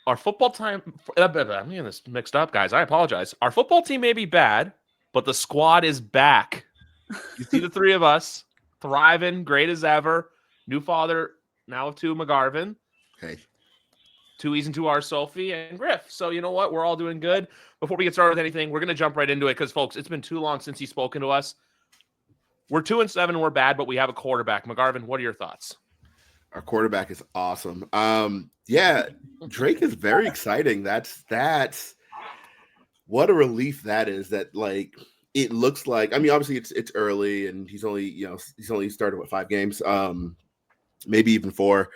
our football time. I'm getting this mixed up, guys. I apologize. Our football team may be bad, but the squad is back. You see the three of us thriving, great as ever. New father now of two, McGarvin. Hey, Two E's and two R's, Sophie and Griff. So you know what? We're all doing good. Before we get started with anything, we're going to jump right into it because, folks, it's been too long since he's spoken to us. We're 2-7. We're bad, but we have a quarterback. McGarvin, what are your thoughts? our quarterback is awesome. Yeah, Drake is very exciting. That's what a relief that is. That like it looks like. I mean, obviously it's early and he's only started with 5 games, maybe even 4.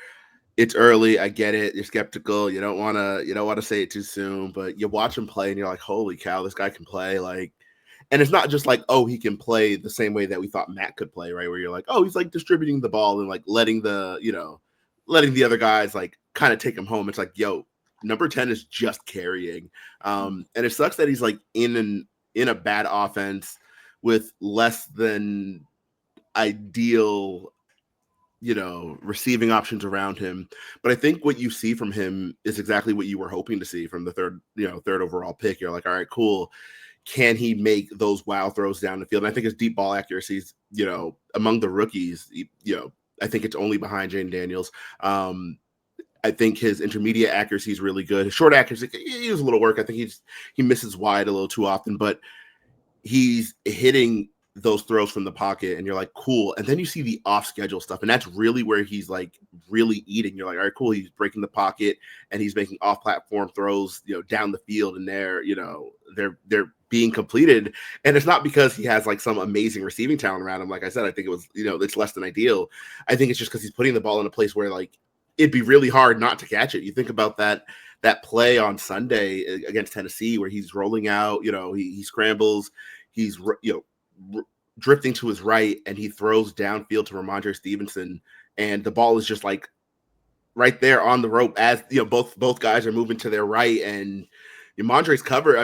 It's early. I get it. You're skeptical. You don't want to say it too soon, but you watch him play and you're like, holy cow, this guy can play. Like, and it's not just like, oh, he can play the same way that we thought Matt could play, right? Where you're like, oh, he's like distributing the ball and like letting the other guys like kind of take him home. It's like, yo, number 10 is just carrying. And it sucks that he's like in a bad offense with less than ideal receiving options around him. But I think what you see from him is exactly what you were hoping to see from the third overall pick. You're like, all right, cool. Can he make those wow throws down the field? And I think his deep ball accuracy is, among the rookies, I think it's only behind Jane Daniels. I think his intermediate accuracy is really good. His short accuracy, he needs a little work. I think he misses wide a little too often, but he's hitting those throws from the pocket and you're like, cool. And then you see the off schedule stuff. And that's really where he's like really eating. You're like, all right, cool. He's breaking the pocket and he's making off platform throws, down the field, and they're being completed. And it's not because he has like some amazing receiving talent around him. Like I said, I think it was, it's less than ideal. I think it's just because he's putting the ball in a place where like it'd be really hard not to catch it. You think about that play on Sunday against Tennessee where he's rolling out, he scrambles, he's drifting to his right and he throws downfield to Ramondre Stevenson, and the ball is just like right there on the rope as both guys are moving to their right, and Ramondre's covered.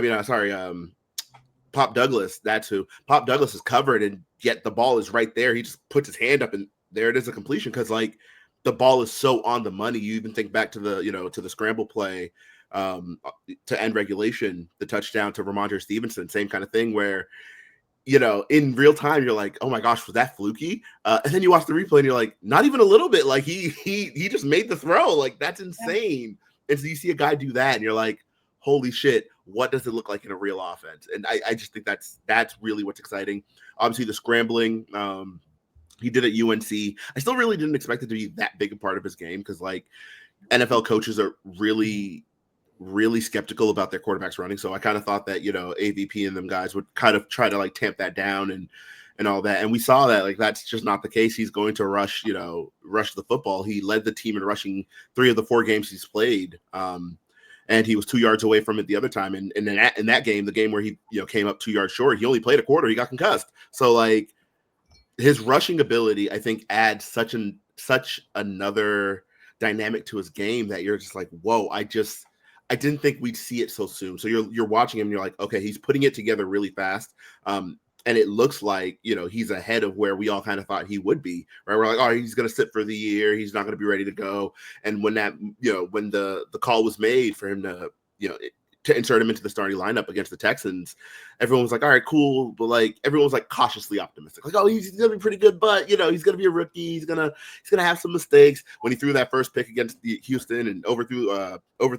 Pop Douglas, that's who. Pop Douglas is covered, and yet the ball is right there. He just puts his hand up and there it is, a completion, because like the ball is so on the money. You even think back to the scramble play to end regulation, the touchdown to Ramondre Stevenson, same kind of thing where in real time you're like, oh my gosh, was that fluky? And then you watch the replay and you're like, not even a little bit. Like he just made the throw. Like that's insane. And so you see a guy do that and you're like, holy shit, what does it look like in a real offense? And I just think that's really what's exciting. Obviously the scrambling, he did at UNC. I still really didn't expect it to be that big a part of his game because like NFL coaches are really skeptical about their quarterbacks running. So I kind of thought that, AVP and them guys would kind of try to like tamp that down and all that. And we saw that like, that's just not the case. He's going to rush the football. He led the team in rushing 3 of the 4 games he's played. And he was 2 yards away from it the other time. And in that game, the game where he, came up 2 yards short, he only played a quarter. He got concussed. So like his rushing ability, I think adds such another dynamic to his game that you're just like, whoa, I didn't think we'd see it so soon. So you're watching him and you're like, okay, he's putting it together really fast. And it looks like, he's ahead of where we all kind of thought he would be, right? We're like, oh, he's going to sit for the year. He's not going to be ready to go. And when that, when the call was made for him to, to insert him into the starting lineup against the Texans, everyone was like, all right, cool. But like, everyone was like cautiously optimistic. Like, oh, he's going to be pretty good, but he's going to be a rookie. He's going to have some mistakes. When he threw that first pick against Houston and overthrew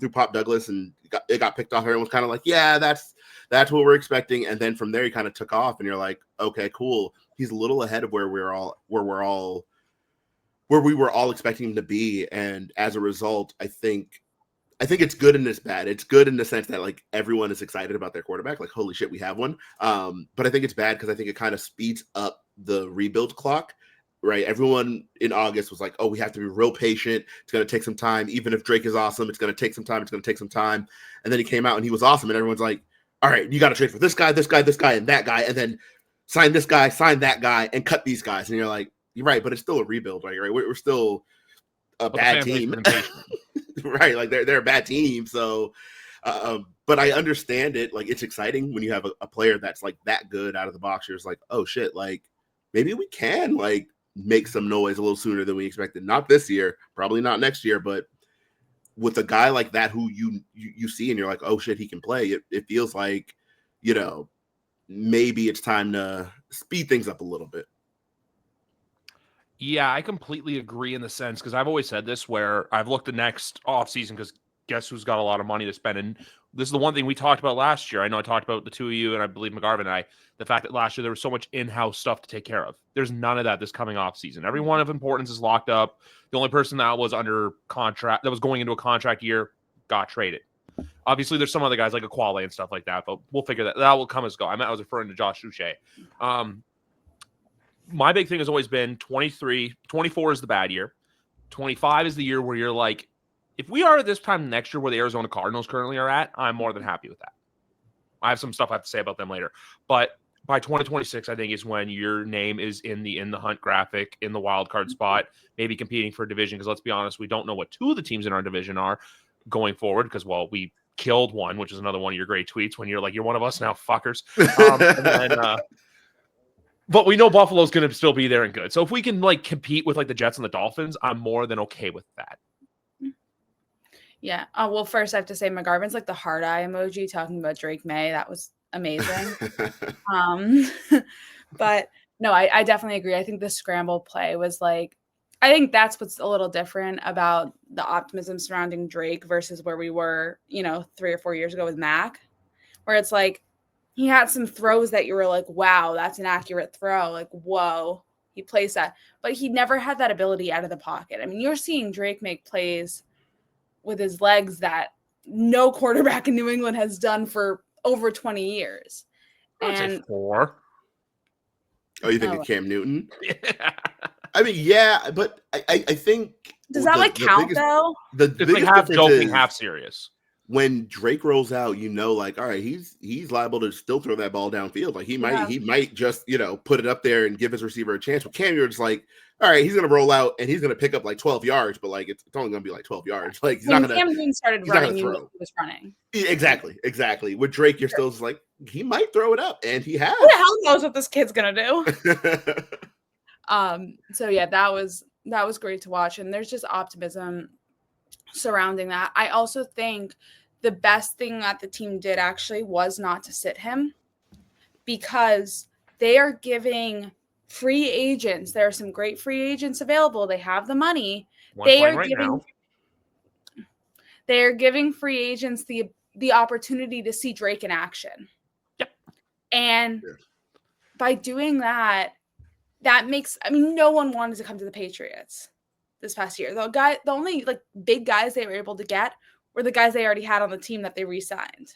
Pop Douglas and it got picked off, everyone was kind of like, yeah, that's what we're expecting. And then from there, he kind of took off and you're like, okay, cool. He's a little ahead of where we were all expecting him to be. And as a result, I think it's good and it's bad. It's good in the sense that like everyone is excited about their quarterback. Like, holy shit, we have one. But I think it's bad because I think it kind of speeds up the rebuild clock, right? Everyone in August was like, oh, we have to be real patient. It's going to take some time. Even if Drake is awesome, it's going to take some time. It's going to take some time. And then he came out and he was awesome. And everyone's like, all right, you got to trade for this guy, and that guy. And then sign this guy, sign that guy, and cut these guys. And you're like, you're right, but it's still a rebuild, right? We're still a bad team. Right, like they're a bad team. So, but I understand it. Like it's exciting when you have a player that's like that good out of the box. You're just like, oh shit, like maybe we can like make some noise a little sooner than we expected. Not this year, probably not next year, but with a guy like that who you see and you're like, oh shit, he can play. It feels like, maybe it's time to speed things up a little bit. Yeah, I completely agree in the sense, because I've always said this, where I've looked the next offseason, because guess who's got a lot of money to spend? And this is the one thing we talked about last year. I know I talked about the two of you, and I believe McGarvin and I, the fact that last year there was so much in-house stuff to take care of. There's none of that this coming offseason. Everyone of importance is locked up. The only person that was under contract, that was going into a contract year, got traded. Obviously, there's some other guys like Aquale and stuff like that, but we'll figure that. That will come as go. I was referring to Josh Uche. My big thing has always been 24 is the bad year. 25 is the year where you're like, if we are at this time next year where the Arizona Cardinals currently are at, I'm more than happy with that. I have some stuff I have to say about them later. But by 2026, I think is when your name is in the hunt graphic, in the wild card spot, maybe competing for a division. Because let's be honest, we don't know what two of the teams in our division are going forward. Because, well, we killed one, which is another one of your great tweets when you're like, you're one of us now, fuckers. But we know Buffalo's going to still be there and good. So if we can like compete with like the Jets and the Dolphins, I'm more than okay with that. Yeah. Well, first I have to say McGarvin's like the heart eye emoji talking about Drake May. That was amazing. But no, I definitely agree. I think the scramble play was like, I think that's what's a little different about the optimism surrounding Drake versus where we were, 3 or 4 years ago with Mac, where it's like, he had some throws that you were like, wow, that's an accurate throw. Like, whoa, he plays that. But he never had that ability out of the pocket. I mean, you're seeing Drake make plays with his legs that no quarterback in New England has done for over 20 years. I'd say 4. Oh, you think of Cam Newton? Yeah. I mean, yeah, but I think... Does that count, though? It's like half joking, half serious. When Drake rolls out, like, all right, he's liable to still throw that ball downfield. Like he might just, put it up there and give his receiver a chance. But Cam, you're just like, all right, he's gonna roll out and he's gonna pick up like 12 yards, but like it's only gonna be like 12 yards. Like he's when not gonna. Cam Newton started running, he was running. Exactly. With Drake, you're still just like, he might throw it up, and he has. Who the hell knows what this kid's gonna do? So yeah, that was great to watch, and there's just optimism surrounding that. I also think the best thing that the team did actually was not to sit him, because they are giving free agents. There are some great free agents available. They have the money. They are giving free agents the opportunity to see Drake in action. Yep. And by doing that makes, no one wanted to come to the Patriots this past year. The only like big guys they were able to get were the guys they already had on the team that they re-signed.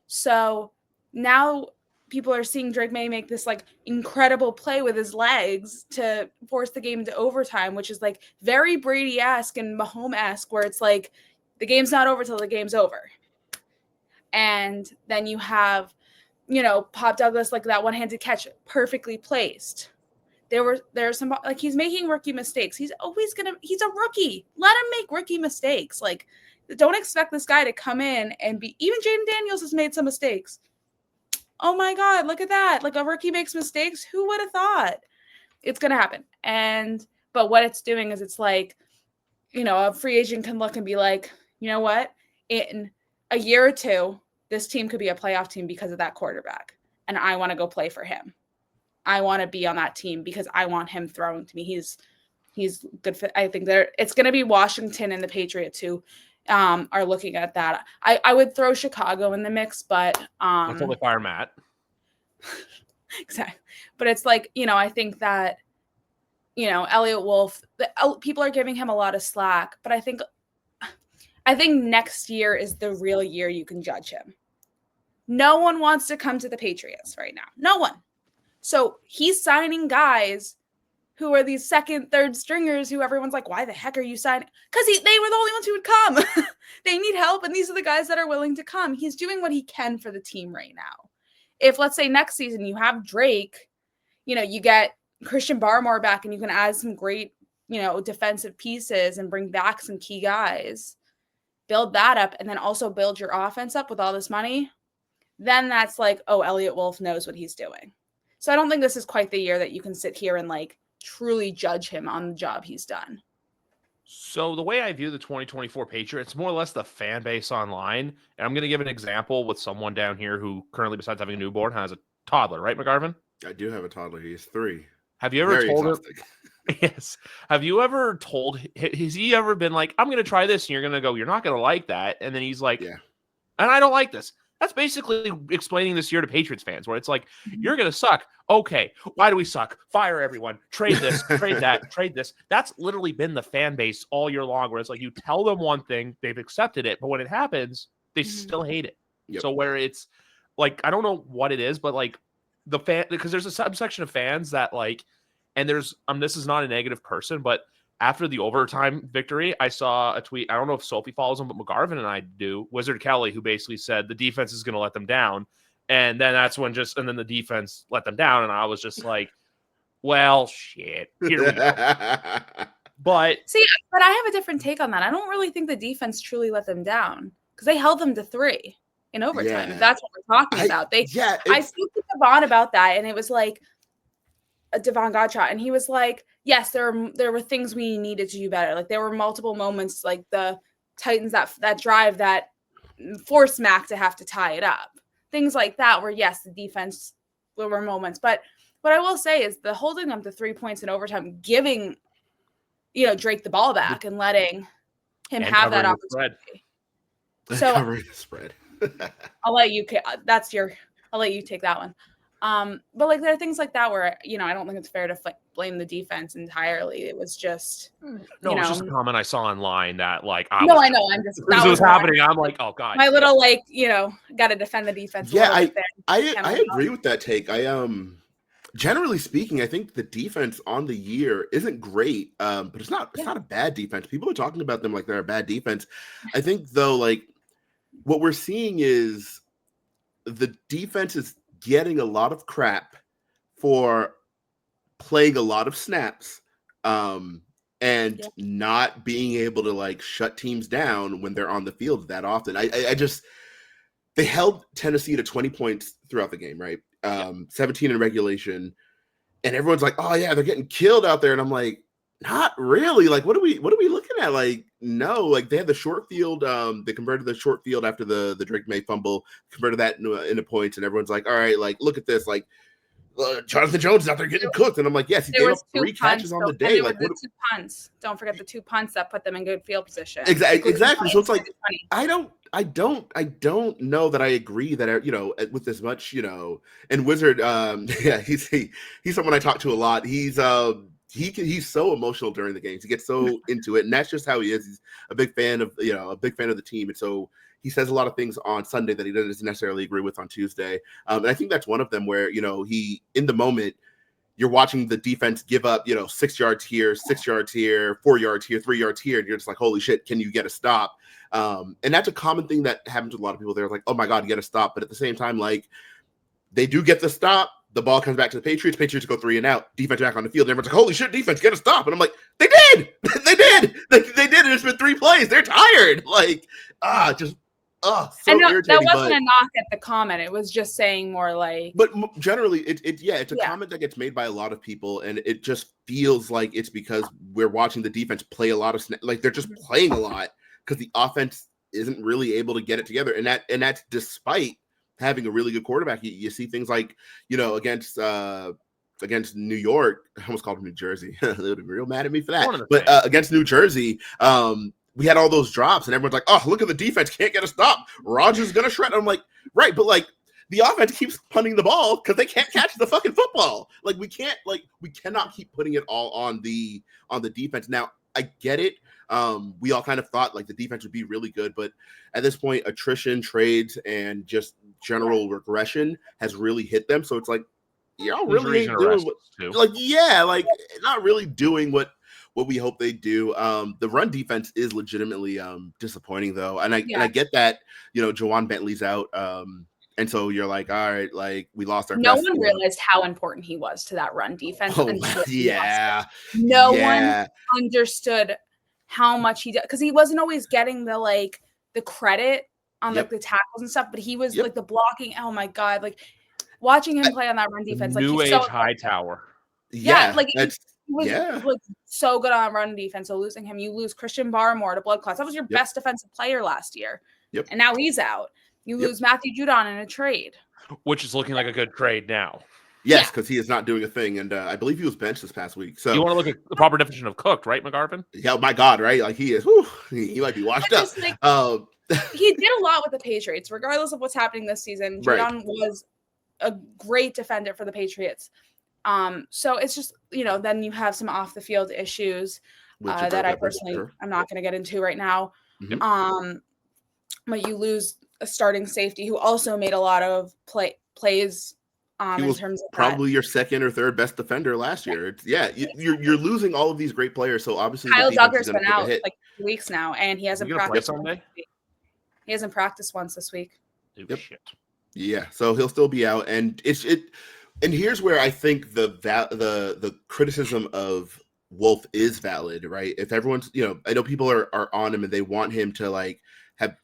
So now people are seeing Drake May make this like incredible play with his legs to force the game into overtime, which is like very Brady-esque and Mahomes-esque, where it's like the game's not over till the game's over. And then you have, Pop Douglas, like that one-handed catch, perfectly placed. There's some, like, he's making rookie mistakes. He's a rookie. Let him make rookie mistakes. Like, don't expect this guy to come in and even Jaden Daniels has made some mistakes. Oh my God, look at that. Like, a rookie makes mistakes. Who would have thought? It's going to happen. But what it's doing is it's like, a free agent can look and be like, you know what? In a year or two, this team could be a playoff team because of that quarterback. And I want to go play for him. I want to be on that team because I want him throwing to me. He's good fit. I think it's going to be Washington and the Patriots who are looking at that. I would throw Chicago in the mix, but until they fire Matt. Exactly. But it's like, I think that, Elliott Wolf, people are giving him a lot of slack, but I think next year is the real year you can judge him. No one wants to come to the Patriots right now. No one. So he's signing guys who are these second, third stringers who everyone's like, why the heck are you signing? Because they were the only ones who would come. They need help, and these are the guys that are willing to come. He's doing what he can for the team right now. If, let's say, next season you have Drake, you get Christian Barmore back and you can add some great, defensive pieces and bring back some key guys, build that up, and then also build your offense up with all this money, then that's like, oh, Elliott Wolf knows what he's doing. So I don't think this is quite the year that you can sit here and like truly judge him on the job he's done. So the way I view the 2024 Patriots, more or less the fan base online, and I'm going to give an example with someone down here who currently, besides having a newborn, has a toddler, right, McGarvin? I do have a toddler. He's 3. Have you ever Very told him? exhausting. Yes. Have you ever told? Has he ever been like, "I'm going to try this," and you're going to go, "You're not going to like that," and then he's like, Yeah. "And I don't like this." That's basically explaining this year to Patriots fans, where it's like, Mhm. "You're going to suck." Okay, why do we suck? Fire everyone. Trade this. Trade that. Trade this. That's literally been the fan base all year long, where it's like you tell them one thing, they've accepted it, but when it happens, they Mhm. still hate it. Yep. So where it's like, I don't know what it is, but like the fan, because there's a subsection of fans that like, and there's this is not a negative person, but after the overtime victory, I saw a tweet. I don't know if Sophie follows him, but McGarvin and I do. Wizard Kelly, who basically said the defense is going to let them down, and then that's when and then the defense let them down, and I was just like, well, shit, here we go. But See, but I have a different take on that. I don't really think the defense truly let them down because they held them to 3 in overtime. Yeah. If that's what we're talking about, I spoke to Devon about that, and it was like Devon Godshot, and he was like, "Yes, there were things we needed to do better. Like there were multiple moments, like the Titans that drive that forced Mac to have to tie it up, things like that. Where yes, the defense there were moments, but what I will say is the holding them to 3 points in overtime, giving Drake the ball back and letting him have that opportunity. So covering the spread. I'll let you take that one. But like there are things like that where I don't think it's fair to blame the defense entirely. It was just no, it's just a comment I saw online that like I know. I'm just that was happening. I'm like, oh god, my little got to defend the defense. Yeah, I agree with that take. Generally speaking, I think the defense on the year isn't great, but it's not a bad defense. People are talking about them like they're a bad defense. I think though, like what we're seeing is the defense is getting a lot of crap for playing a lot of snaps and not being able to like shut teams down when they're on the field that often. They held Tennessee to 20 points throughout the game, right? 17 in regulation, and everyone's like, "Oh yeah, they're getting killed out there," and I'm like, "Not really. Like, what are we looking at? Like, no. Like, they had the short field. They converted the short field after the Drake May fumble, converted that into points, and everyone's like, all right, like, look at this. Like, Jonathan Jones is out there getting cooked, and I'm like, yes, he gave up 3 catches on the day. Like, the 2 punts. Don't forget the 2 punts that put them in good field position. Exactly. So it's like, I don't know that I agree that with as much and Wizard, he's someone I talk to a lot. He's so emotional during the games. He gets so into it, and that's just how he is. He's a big fan of the team, and so he says a lot of things on Sunday that he doesn't necessarily agree with on Tuesday. And I think that's one of them where he in the moment you're watching the defense give up 6 yards here, 6 yards here, 4 yards here, 3 yards here, and you're just like, holy shit, can you get a stop? And that's a common thing that happens with a lot of people. They're like, oh my god, you get a stop, but at the same time, like they do get the stop. The ball comes back to the Patriots. Patriots go 3 and out. Defense back on the field. And everyone's like, holy shit, defense, get a stop. And I'm like, they did. They did. They did. It's been 3 plays. They're tired. Like, so irritating. That wasn't a knock at the comment. It was just saying more like. But generally, it's a comment that gets made by a lot of people. And it just feels like it's because we're watching the defense play a lot of like they're just playing a lot because the offense isn't really able to get it together. And that's despite having a really good quarterback. You see things like, against New York, I almost called him New Jersey. They would be real mad at me for that. But against New Jersey, we had all those drops, and everyone's like, "Oh, look at the defense, can't get a stop. Rodgers is gonna shred." I'm like, right, but like the offense keeps punting the ball because they can't catch the fucking football. Like we cannot keep putting it all on the defense. Now I get it. We all kind of thought like the defense would be really good, but at this point, attrition, trades, and just general regression has really hit them. So it's like, y'all really ain't doing not really doing what we hope they do. The run defense is legitimately disappointing though, and I get that Jawan Bentley's out, and so you're like, all right, like we lost our. No one realized how important he was to that run defense. Oh, no one understood how much he did because he wasn't always getting the credit on the tackles and stuff, but he was like the blocking. Oh my god, like watching him play on that run defense, like New he's age so high tower. Yeah, like was like so good on run defense. So losing him, you lose Christian Barmore to blood clots. That was your best defensive player last year. Yep. And now he's out. You lose Matthew Judon in a trade. Which is looking like a good trade now. Yes, because he is not doing a thing. And I believe he was benched this past week. So you want to look at the proper definition of cooked, right, McGarvin? Yeah, my God, right? Like he is, he might be washed up. Like, he did a lot with the Patriots, regardless of what's happening this season. Judon was a great defender for the Patriots. So it's just, then you have some off the field issues that I personally, I'm not going to get into right now. Mm-hmm. But you lose a starting safety who also made a lot of plays. He was in terms of probably your second or third best defender last year. You're losing all of these great players. So obviously, Kyle Duggar's been out like 2 weeks now, and he hasn't practiced. He hasn't practiced once this week. Yep. Shit. Yeah, so he'll still be out, and and here's where I think the criticism of Wolf is valid, right? If everyone's, I know people are on him and they want him to like have,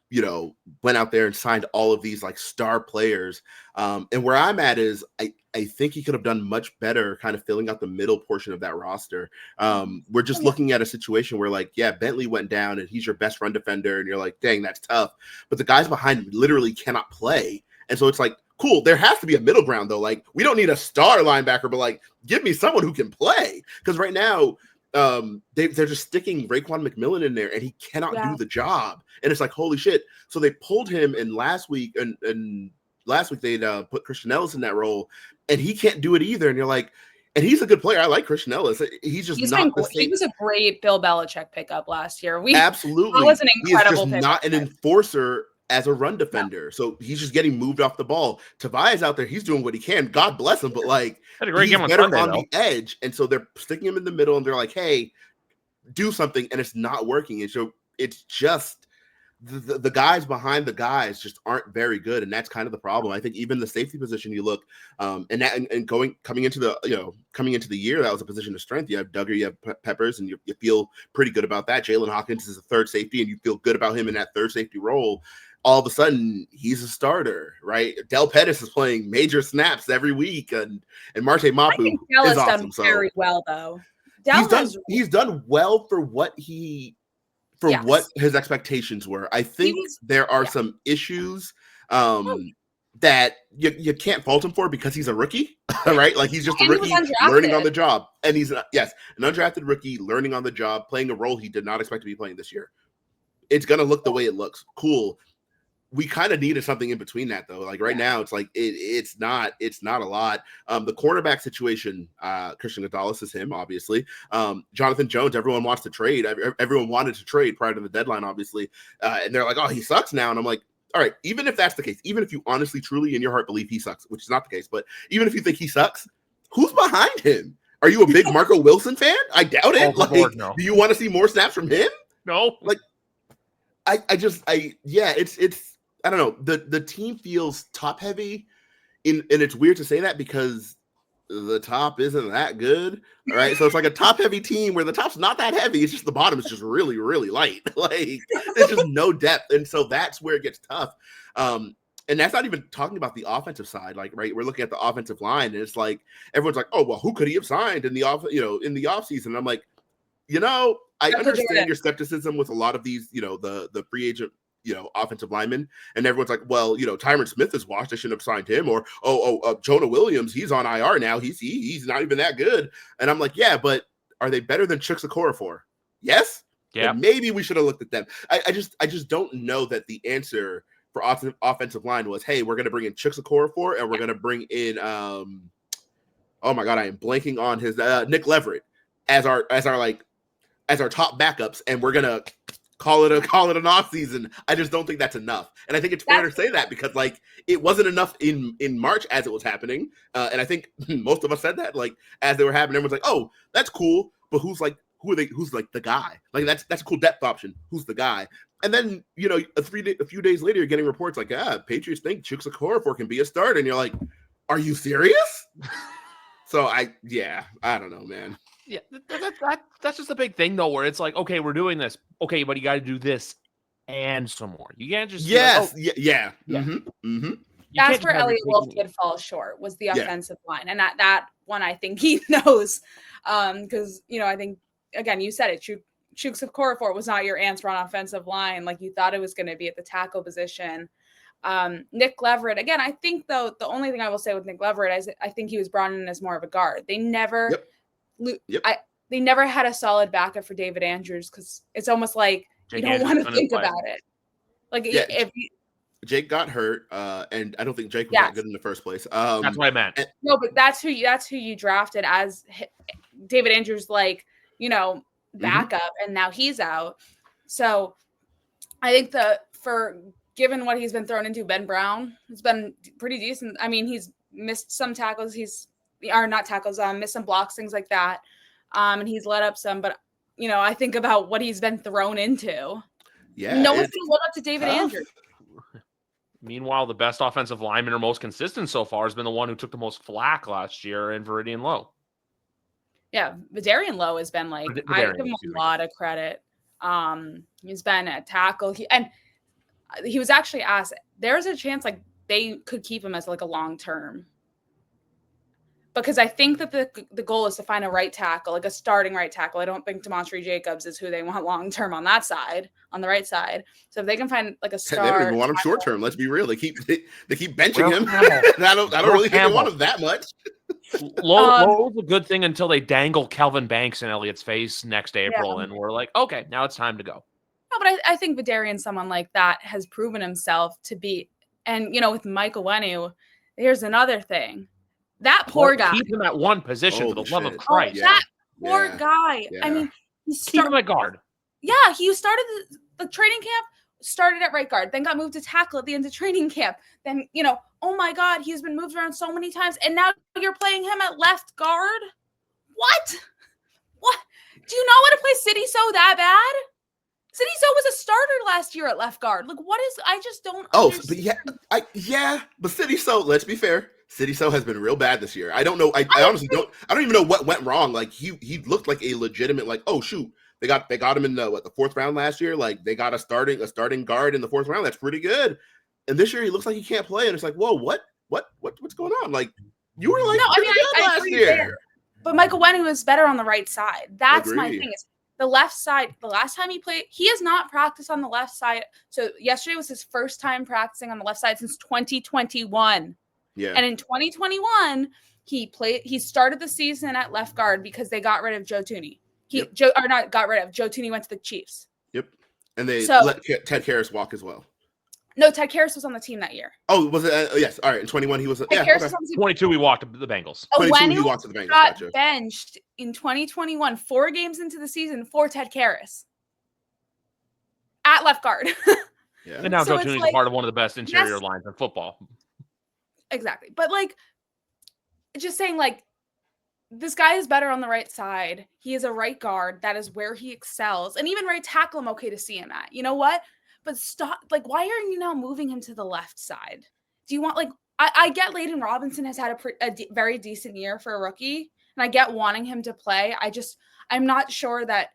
went out there and signed all of these like star players. And where I'm at is I think he could have done much better kind of filling out the middle portion of that roster. We're just looking at a situation where like, Bentley went down and he's your best run defender. And you're like, dang, that's tough. But the guys behind him literally cannot play. And so it's like, cool, there has to be a middle ground though. Like we don't need a star linebacker, but like give me someone who can play. Because right now, they're just sticking Raekwon McMillan in there and he cannot do the job. And it's like, holy shit. So they pulled him in last week and last week they'd put Christian Ellis in that role and he can't do it either. And you're like, and he's a good player. I like Christian Ellis. He's just not the same. He was a great Bill Belichick pickup last year. Absolutely. That was an incredible He's just not an enforcer as a run defender. So he's just getting moved off the ball. Tavares out there, he's doing what he can. God bless him, but like he's better on the edge. And so they're sticking him in the middle and they're like, hey, do something, and it's not working. And so it's just the guys behind the guys just aren't very good, and that's kind of the problem. I think even the safety position, you look, coming into the year, that was a position of strength. You have Duggar, you have Peppers, and you feel pretty good about that. Jalen Hawkins is a third safety, and you feel good about him in that third safety role. All of a sudden, he's a starter, right? Del Pettis is playing major snaps every week, and Marte Mapu is awesome. Done very well, though. He's done well for what what his expectations were. I think there are some issues that you can't fault him for because he's a rookie, right? Like he's just a rookie learning on the job, and he's an undrafted rookie learning on the job, playing a role he did not expect to be playing this year. It's gonna look the way it looks. Cool. We kind of needed something in between that though. Like right now, it's like it's not a lot. The cornerback situation, Christian Gonzalez is him, obviously. Jonathan Jones, everyone wants to trade. Everyone wanted to trade prior to the deadline, obviously. And they're like, oh, he sucks now. And I'm like, all right, even if that's the case, even if you honestly, truly in your heart believe he sucks, which is not the case, but even if you think he sucks, who's behind him? Are you a big Marco Wilson fan? I doubt it. No. Do you want to see more snaps from him? No. Like, it's I don't know. The team feels top heavy, and it's weird to say that because the top isn't that good. All right, so it's like a top heavy team where the top's not that heavy. It's just the bottom is just really, really light. Like there's just no depth, and so that's where it gets tough. And that's not even talking about the offensive side. Like, right, we're looking at the offensive line, and it's like everyone's like, oh well, who could he have signed in the offseason? And I'm like, I understand your skepticism with a lot of these, the free agent, offensive linemen, and everyone's like, well, Tyron Smith is washed. I shouldn't have signed him. Or, Jonah Williams, he's on IR now. He's not even that good. And I'm like, yeah, but are they better than Chuks Okorafor? Yes. Yeah. And maybe we should have looked at them. I just don't know that the answer for offensive line was, hey, we're going to bring in Chuks Okorafor and we're going to bring in, oh my God, I am blanking on his Nick Leverett as our top backups, and we're gonna call it an off season. I just don't think that's enough, and I think it's fair to say that because like it wasn't enough in March as it was happening, and I think most of us said that like as they were happening, everyone's like, oh, that's cool, but who's like the guy? Like that's a cool depth option. Who's the guy? And then a few days later, you're getting reports like, Patriots think Chuks Okorafor can be a starter, and you're like, are you serious? So I don't know, man. Yeah, that's just a big thing though, where it's like, okay, we're doing this, okay, but you got to do this and some more. You can't just That's just where have your Elliott Wolf taking- did fall short, was the Yeah. offensive line. And that one I think he knows. Because, I think, again, you said it, Chooks of Corafort was not your answer on offensive line like you thought it was going to be at the tackle position. Nick Leverett, again, I think, though, the only thing I will say with Nick Leverett is I think he was brought in as more of a guard. They never they never had a solid backup for David Andrews because it's almost like Jake you don't Andrews want to think play. about it. Like, Jake got hurt, and I don't think Jake was that good in the first place. That's what I meant. No, but that's who you drafted as David Andrews, backup, and now he's out. So I think given what he's been thrown into, Ben Brown has been pretty decent. I mean, he's missed some tackles. Missed some blocks, things like that. And he's let up some, but I think about what he's been thrown into. Yeah, no one's going to live up to David Andrews. Meanwhile, the best offensive lineman or most consistent so far has been the one who took the most flack last year in Veridian Lowe. Yeah, Vidarian Lowe has been I give him a lot of credit. He's been a tackle. He was actually asked, there's a chance they could keep him as a long term. Because I think that the goal is to find a right tackle, a starting right tackle. I don't think Demontre Jacobs is who they want long term on that side, on the right side. So if they can find a star, they don't even want him short term. Let's be real. They keep benching him. I don't really think they want him that much. Lowe's a good thing until they dangle Kelvin Banks in Elliott's face next April, and we're like, okay, now it's time to go. No, but I think Vidarian, someone like that, has proven himself to be. And with Michael Wenu, here's another thing. That poor guy. Keep him at one position for the love of Christ. That poor guy. Yeah. I mean, keep him at guard. Yeah, he started the training camp, started at right guard, then got moved to tackle at the end of training camp. Then, oh my God, he's been moved around so many times, and now you're playing him at left guard? What? Do you not want to play City So that bad? City So was a starter last year at left guard. I just don't understand. But City So, let's be fair. City So has been real bad this year. I don't know. I honestly don't. I don't even know what went wrong. He looked like a legitimate oh shoot, they got him in the fourth round last year. They got a starting guard in the fourth round. That's pretty good. And this year he looks like he can't play. And it's what's going on? You were good last year. But Michael Wenu was better on the right side. That's my thing. Is the left side. The last time he played, he has not practiced on the left side. So yesterday was his first time practicing on the left side since 2021. Yeah. And in 2021, he started the season at left guard because they got rid of Joe Thuney. Joe Thuney went to the Chiefs. Yep. And they let Ted Karras walk as well. No, Ted Karras was on the team that year. Oh, was it? Yes. All right. In 21, he was. Was on the team. 22, we walked to the Bengals. 22, he walked to the Bengals. Got benched in 2021, 4 games into the season for Ted Karras at left guard. Yeah. And now Joe Thuney's part of one of the best interior lines in football. Exactly. But just saying this guy is better on the right side. He is a right guard. That is where he excels. And even right tackle, I'm okay to see him at. You know what? But stop. Why are you now moving him to the left side? Do you want I get Layden Robinson has had a very decent year for a rookie, and I get wanting him to play. I'm not sure that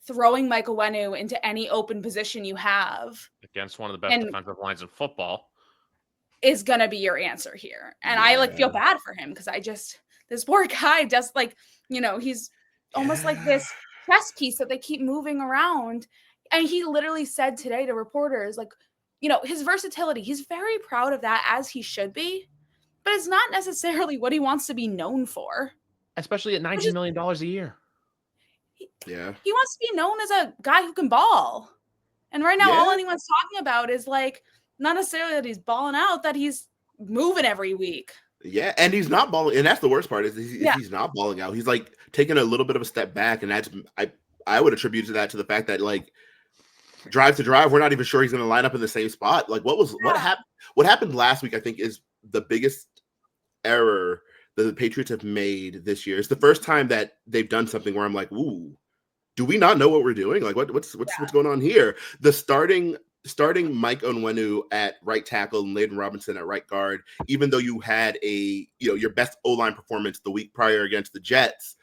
throwing Michael Wenu into any open position you have against one of the best defensive lines in football is going to be your answer here. And I feel bad for him because this poor guy does he's almost like this chess piece that they keep moving around. And he literally said today to reporters, his versatility, he's very proud of that, as he should be, but it's not necessarily what he wants to be known for. Especially at $19 million a year. He wants to be known as a guy who can ball. And right now, all anyone's talking about is not necessarily that he's balling out, that he's moving every week. Yeah, and he's not balling, and that's the worst part is he's not balling out. He's taking a little bit of a step back, and that's I would attribute to the fact that drive to drive, we're not even sure he's going to line up in the same spot. What happened last week, I think, is the biggest error that the Patriots have made this year. It's the first time that they've done something where I'm ooh, do we not know what we're doing? What's going on here? The starting Mike Onwenu at right tackle and Layden Robinson at right guard, even though you had your best O-line performance the week prior against the Jets,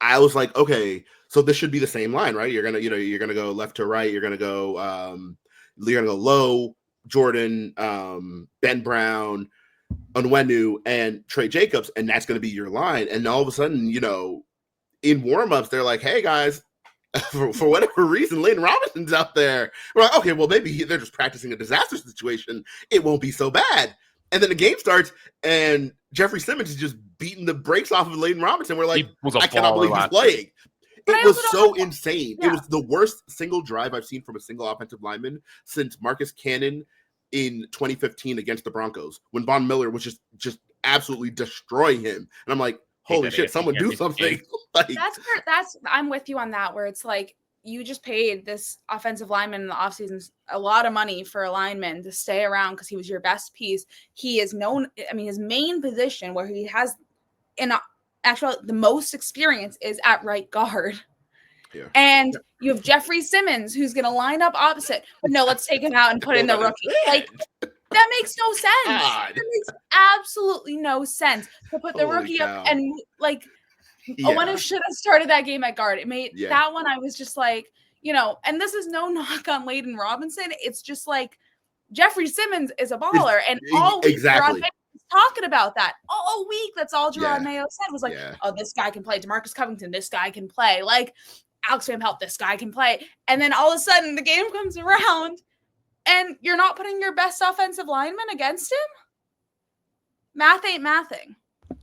I was okay, so this should be the same line, right? You're gonna go left to right. You're gonna go low, Jordan, Ben Brown, Onwenu, and Trey Jacobs, and that's going to be your line. And all of a sudden, you know, in warmups, they're like, "Hey guys, for whatever reason, Layden Robinson's out there." We're like, "Okay, well maybe they're just practicing a disaster situation. It won't be so bad." And then the game starts, and Jeffrey Simmons is just beating the brakes off of Layden Robinson. We're like, I cannot believe he's playing. It was so insane. Yeah. It was the worst single drive I've seen from a single offensive lineman since Marcus Cannon in 2015 against the Broncos, when Von Miller was just absolutely destroying him. And I'm like, holy shit, someone do something. Like, that's I'm with you on that, where it's like, you just paid this offensive lineman in the offseason a lot of money for a lineman to stay around because he was your best piece. He is known, I mean, his main position where he has actually the most experience is at right guard. Yeah. And you have Jeffrey Simmons, who's going to line up opposite. But no, let's take him out and put in the rookie. Like, that makes no sense. God. That makes absolutely no sense to put the rookie up and like, Onwenu should have started that game at guard. It made that one. I was just like, you know, and this is no knock on Layden Robinson. It's just like Jeffrey Simmons is a baller, and all week Gerard Mayo was talking about that all week. That's all Gerard Mayo said was like, "Oh, this guy can play. DeMarcus Covington, this guy can play. Like Alex Van Pelt, this guy can play." And then all of a sudden, the game comes around, and you're not putting your best offensive lineman against him. Math ain't mathing.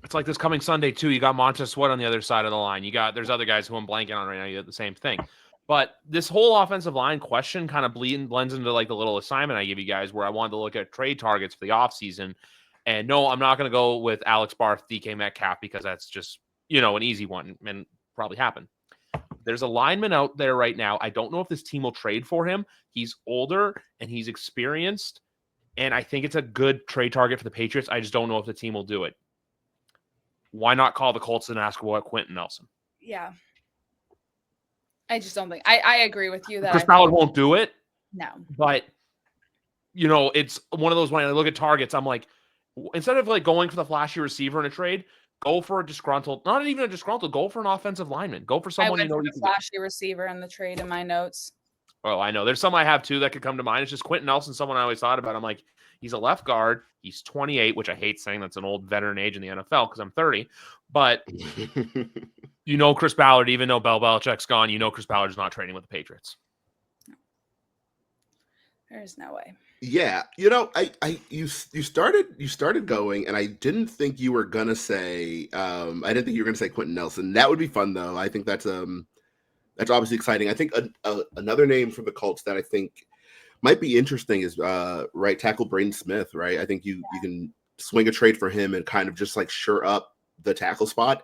It's like this coming Sunday too. You got Montez Sweat on the other side of the line. There's other guys who I'm blanking on right now. You have the same thing. But this whole offensive line question kind of blends into like the little assignment I give you guys, where I wanted to look at trade targets for the offseason. And no, I'm not going to go with Alex Barth, DK Metcalf, because that's just, you know, an easy one and probably happen. There's a lineman out there right now. I don't know if this team will trade for him. He's older and he's experienced, and I think it's a good trade target for the Patriots. I just don't know if the team will do it. Why not call the Colts and ask about Quentin Nelson? Yeah. I just don't think I agree with you that Chris Ballard won't do it. No. But you know, it's one of those when I look at targets, I'm like, instead of like going for the flashy receiver in a trade, go for a disgruntled, not even a disgruntled, go for an offensive lineman. Go for someone you know you can flashy receiver in the trade in my notes. Oh, I know. There's some I have too that could come to mind. It's just Quentin Nelson, someone I always thought about. I'm like, he's a left guard. He's 28, which I hate saying that's an old veteran age in the NFL because I'm 30. But you know Chris Ballard, even though Bill Belichick's gone, you know Chris Ballard's not trading with the Patriots. There's no way. Yeah, you know, you started going, and I didn't think you were gonna say Quentin Nelson. That would be fun though. I think that's obviously exciting. I think another name for the Colts that I think might be interesting is right tackle Braden Smith. Right, I think you can swing a trade for him and kind of just like shore up a tackle spot,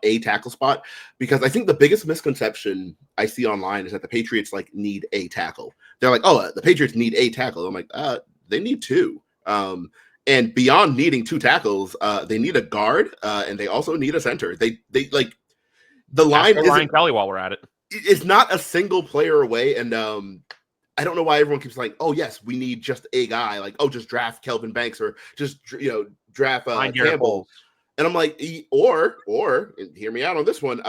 because I think the biggest misconception I see online is that the Patriots like need a tackle. They're like, oh, the Patriots need a tackle. I'm like, they need two. And beyond needing two tackles, they need a guard, and they also need a center. They like the line is Ryan Kelly while we're at it. It's not a single player away, and I don't know why everyone keeps like, oh yes, we need just a guy, like, oh, just draft Kelvin Banks or just draft Campbell. And I'm like, or hear me out on this one,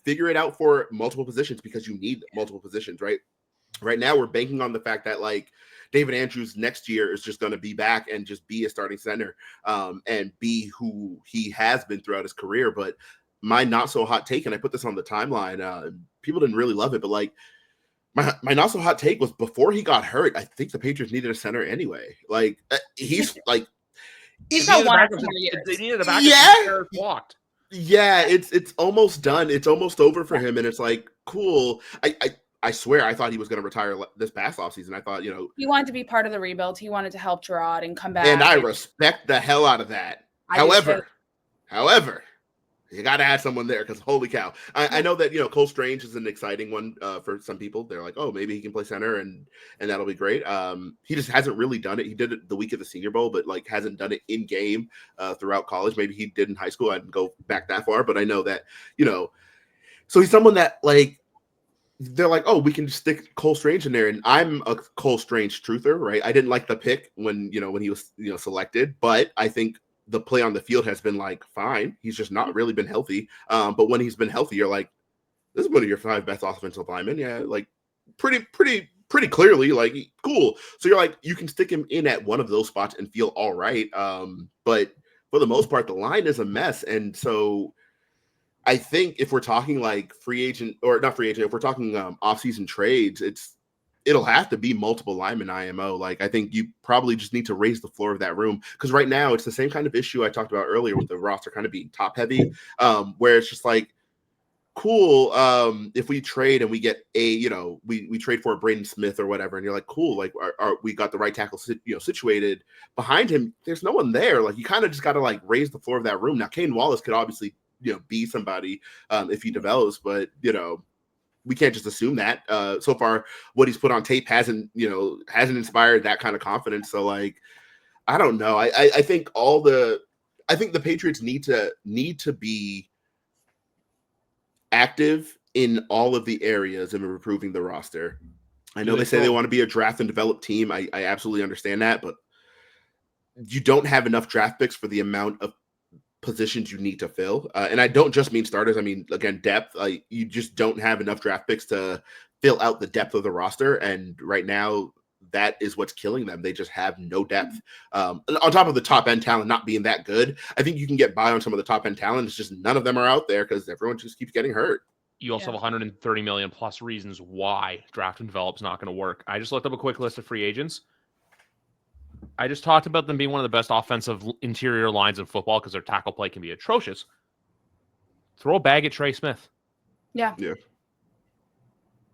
figure it out for multiple positions, because you need multiple positions, right? Right now we're banking on the fact that like David Andrews next year is just going to be back and just be a starting center, and be who he has been throughout his career. But my not so hot take, and I put this on the timeline, people didn't really love it, but like my not so hot take was, before he got hurt, I think the Patriots needed a center anyway. Like he's like, he's got one or 2 years. They needed a backup. Walked. Yeah, it's almost done. It's almost over for him, and it's like, cool. I swear I thought he was going to retire this past offseason. I thought, he wanted to be part of the rebuild. He wanted to help Gerard and come back. And I respect the hell out of that. However, you got to have someone there, because holy cow. I know that, Cole Strange is an exciting one for some people. They're like, oh, maybe he can play center and that'll be great. He just hasn't really done it. He did it the week of the Senior Bowl, but like hasn't done it in game throughout college. Maybe he did in high school. I didn't go back that far, but I know that, so he's someone that like, they're like, oh, we can just stick Cole Strange in there. And I'm a Cole Strange truther, right? I didn't like the pick when he was, selected, but I think the play on the field has been like, fine. He's just not really been healthy. But when he's been healthy, you're like, this is one of your 5 best offensive linemen. Yeah. Like pretty pretty clearly, like, cool. So you're like, you can stick him in at one of those spots and feel all right. But for the most part, the line is a mess. And so I think if we're talking like free agent or not free agent, if we're talking offseason trades, it'll have to be multiple linemen IMO. Like, I think you probably just need to raise the floor of that room, because right now it's the same kind of issue I talked about earlier with the roster kind of being top heavy, where it's just like, cool, if we trade and we get we trade for a Braden Smith or whatever, and you're like, cool, like we got the right tackle situated behind him. There's no one there. Like, you kind of just got to like raise the floor of that room. Now, Kane Wallace could obviously be somebody if he develops, but we can't just assume that. So far, what he's put on tape hasn't inspired that kind of confidence. So, like, I don't know. I think the Patriots need to be active in all of the areas of improving the roster. I know they say they want to be a draft and develop team. I absolutely understand that, but you don't have enough draft picks for the amount of positions you need to fill. And I don't just mean starters. I mean, again, depth. You just don't have enough draft picks to fill out the depth of the roster. And right now, that is what's killing them. They just have no depth. On top of the top end talent not being that good, I think you can get by on some of the top end talent. It's just none of them are out there because everyone just keeps getting hurt. You also have 130 million plus reasons why draft and develop's not going to work. I just looked up a quick list of free agents. I just talked about them being one of the best offensive interior lines in football because their tackle play can be atrocious. Throw a bag at Trey Smith. Yeah.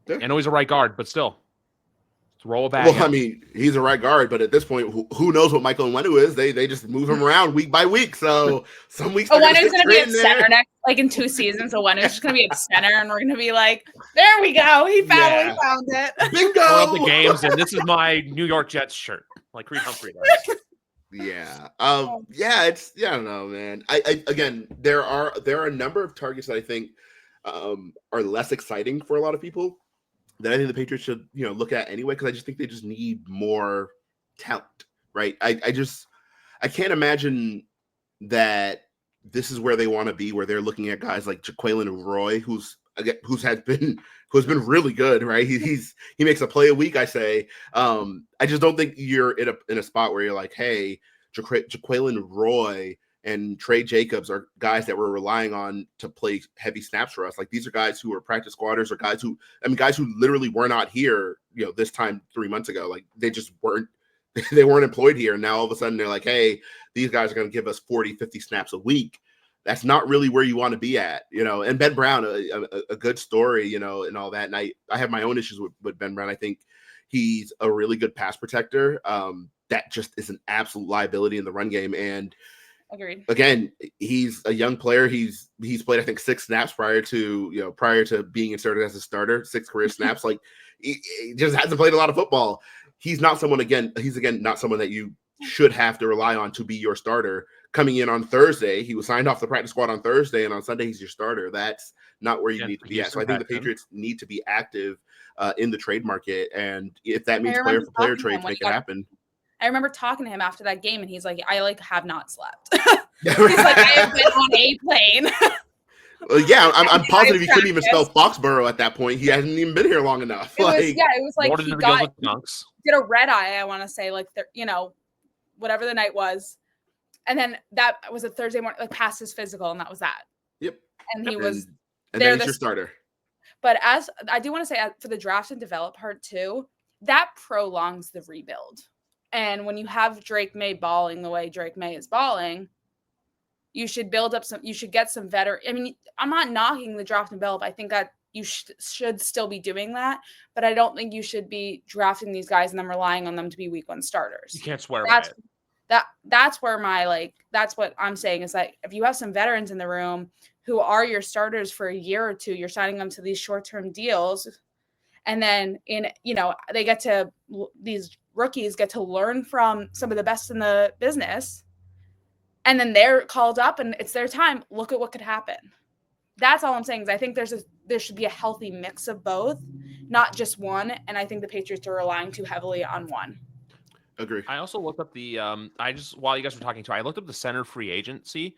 I know he's a right guard, but still. Throw a bag. Well, I mean, he's a right guard, but at this point, who knows what Michael Onwenu is? They just move him around week by week. So some weeks Onwenu's going to be at center next, like in 2 seasons. Onwenu's just going to be at center, and we're going to be like, there we go. He finally found it. Bingo! I love the games, and this is my New York Jets shirt, like Creed Humphrey does. Yeah. I don't know, man. I again, there are a number of targets that I think are less exciting for a lot of people that I think the Patriots should, look at anyway, because I just think they just need more talent, right? I can't imagine that this is where they want to be, where they're looking at guys like Jaquelin Roy, who's been really good, right? He makes a play a week, I say. I just don't think you're in a spot where you're like, hey, Jaquelin Roy and Trey Jacobs are guys that we're relying on to play heavy snaps for us. Like, these are guys who are practice squatters, or guys who literally were not here, this time 3 months ago. Like, they just weren't employed here. And now all of a sudden they're like, hey, these guys are going to give us 40, 50 snaps a week. That's not really where you want to be at, and Ben Brown, a good story, and all that. And I have my own issues with Ben Brown. I think he's a really good pass protector. That just is an absolute liability in the run game. And agreed. Again, he's a young player. He's played, I think, 6 snaps prior to being inserted as a starter, 6 career snaps. Like, he just hasn't played a lot of football. He's not someone not someone that you should have to rely on to be your starter. Coming in on Thursday, he was signed off the practice squad on Thursday, and on Sunday he's your starter. That's not where you need to be at. So I think the Patriots need to be active in the trade market, and if that means player for player trades, make it happen. I remember talking to him after that game, and he's like, I have not slept. He's like, I have been on a plane. Yeah, I'm positive he couldn't even spell Foxborough at that point. He hadn't even been here long enough. It was like he did a red eye, I want to say, like, whatever the night was. And then that was a Thursday morning, like, past his physical, and that was that. Yep. And he was and then he's your starter. But as I do want to say, for the draft and develop part too, that prolongs the rebuild. And when you have Drake May balling the way Drake May is balling, you should get some veteran. I mean, I'm not knocking the draft and develop. I think that you should still be doing that, but I don't think you should be drafting these guys and then relying on them to be week 1 starters. You can't swear by it. That's where that's what I'm saying is that if you have some veterans in the room who are your starters for a year or 2, you're signing them to these short-term deals. And then these rookies get to learn from some of the best in the business. And then they're called up and it's their time. Look at what could happen. That's all I'm saying is I think there should be a healthy mix of both, not just one. And I think the Patriots are relying too heavily on one. Agree. I also looked up while you guys were talking too, I looked up the center free agency.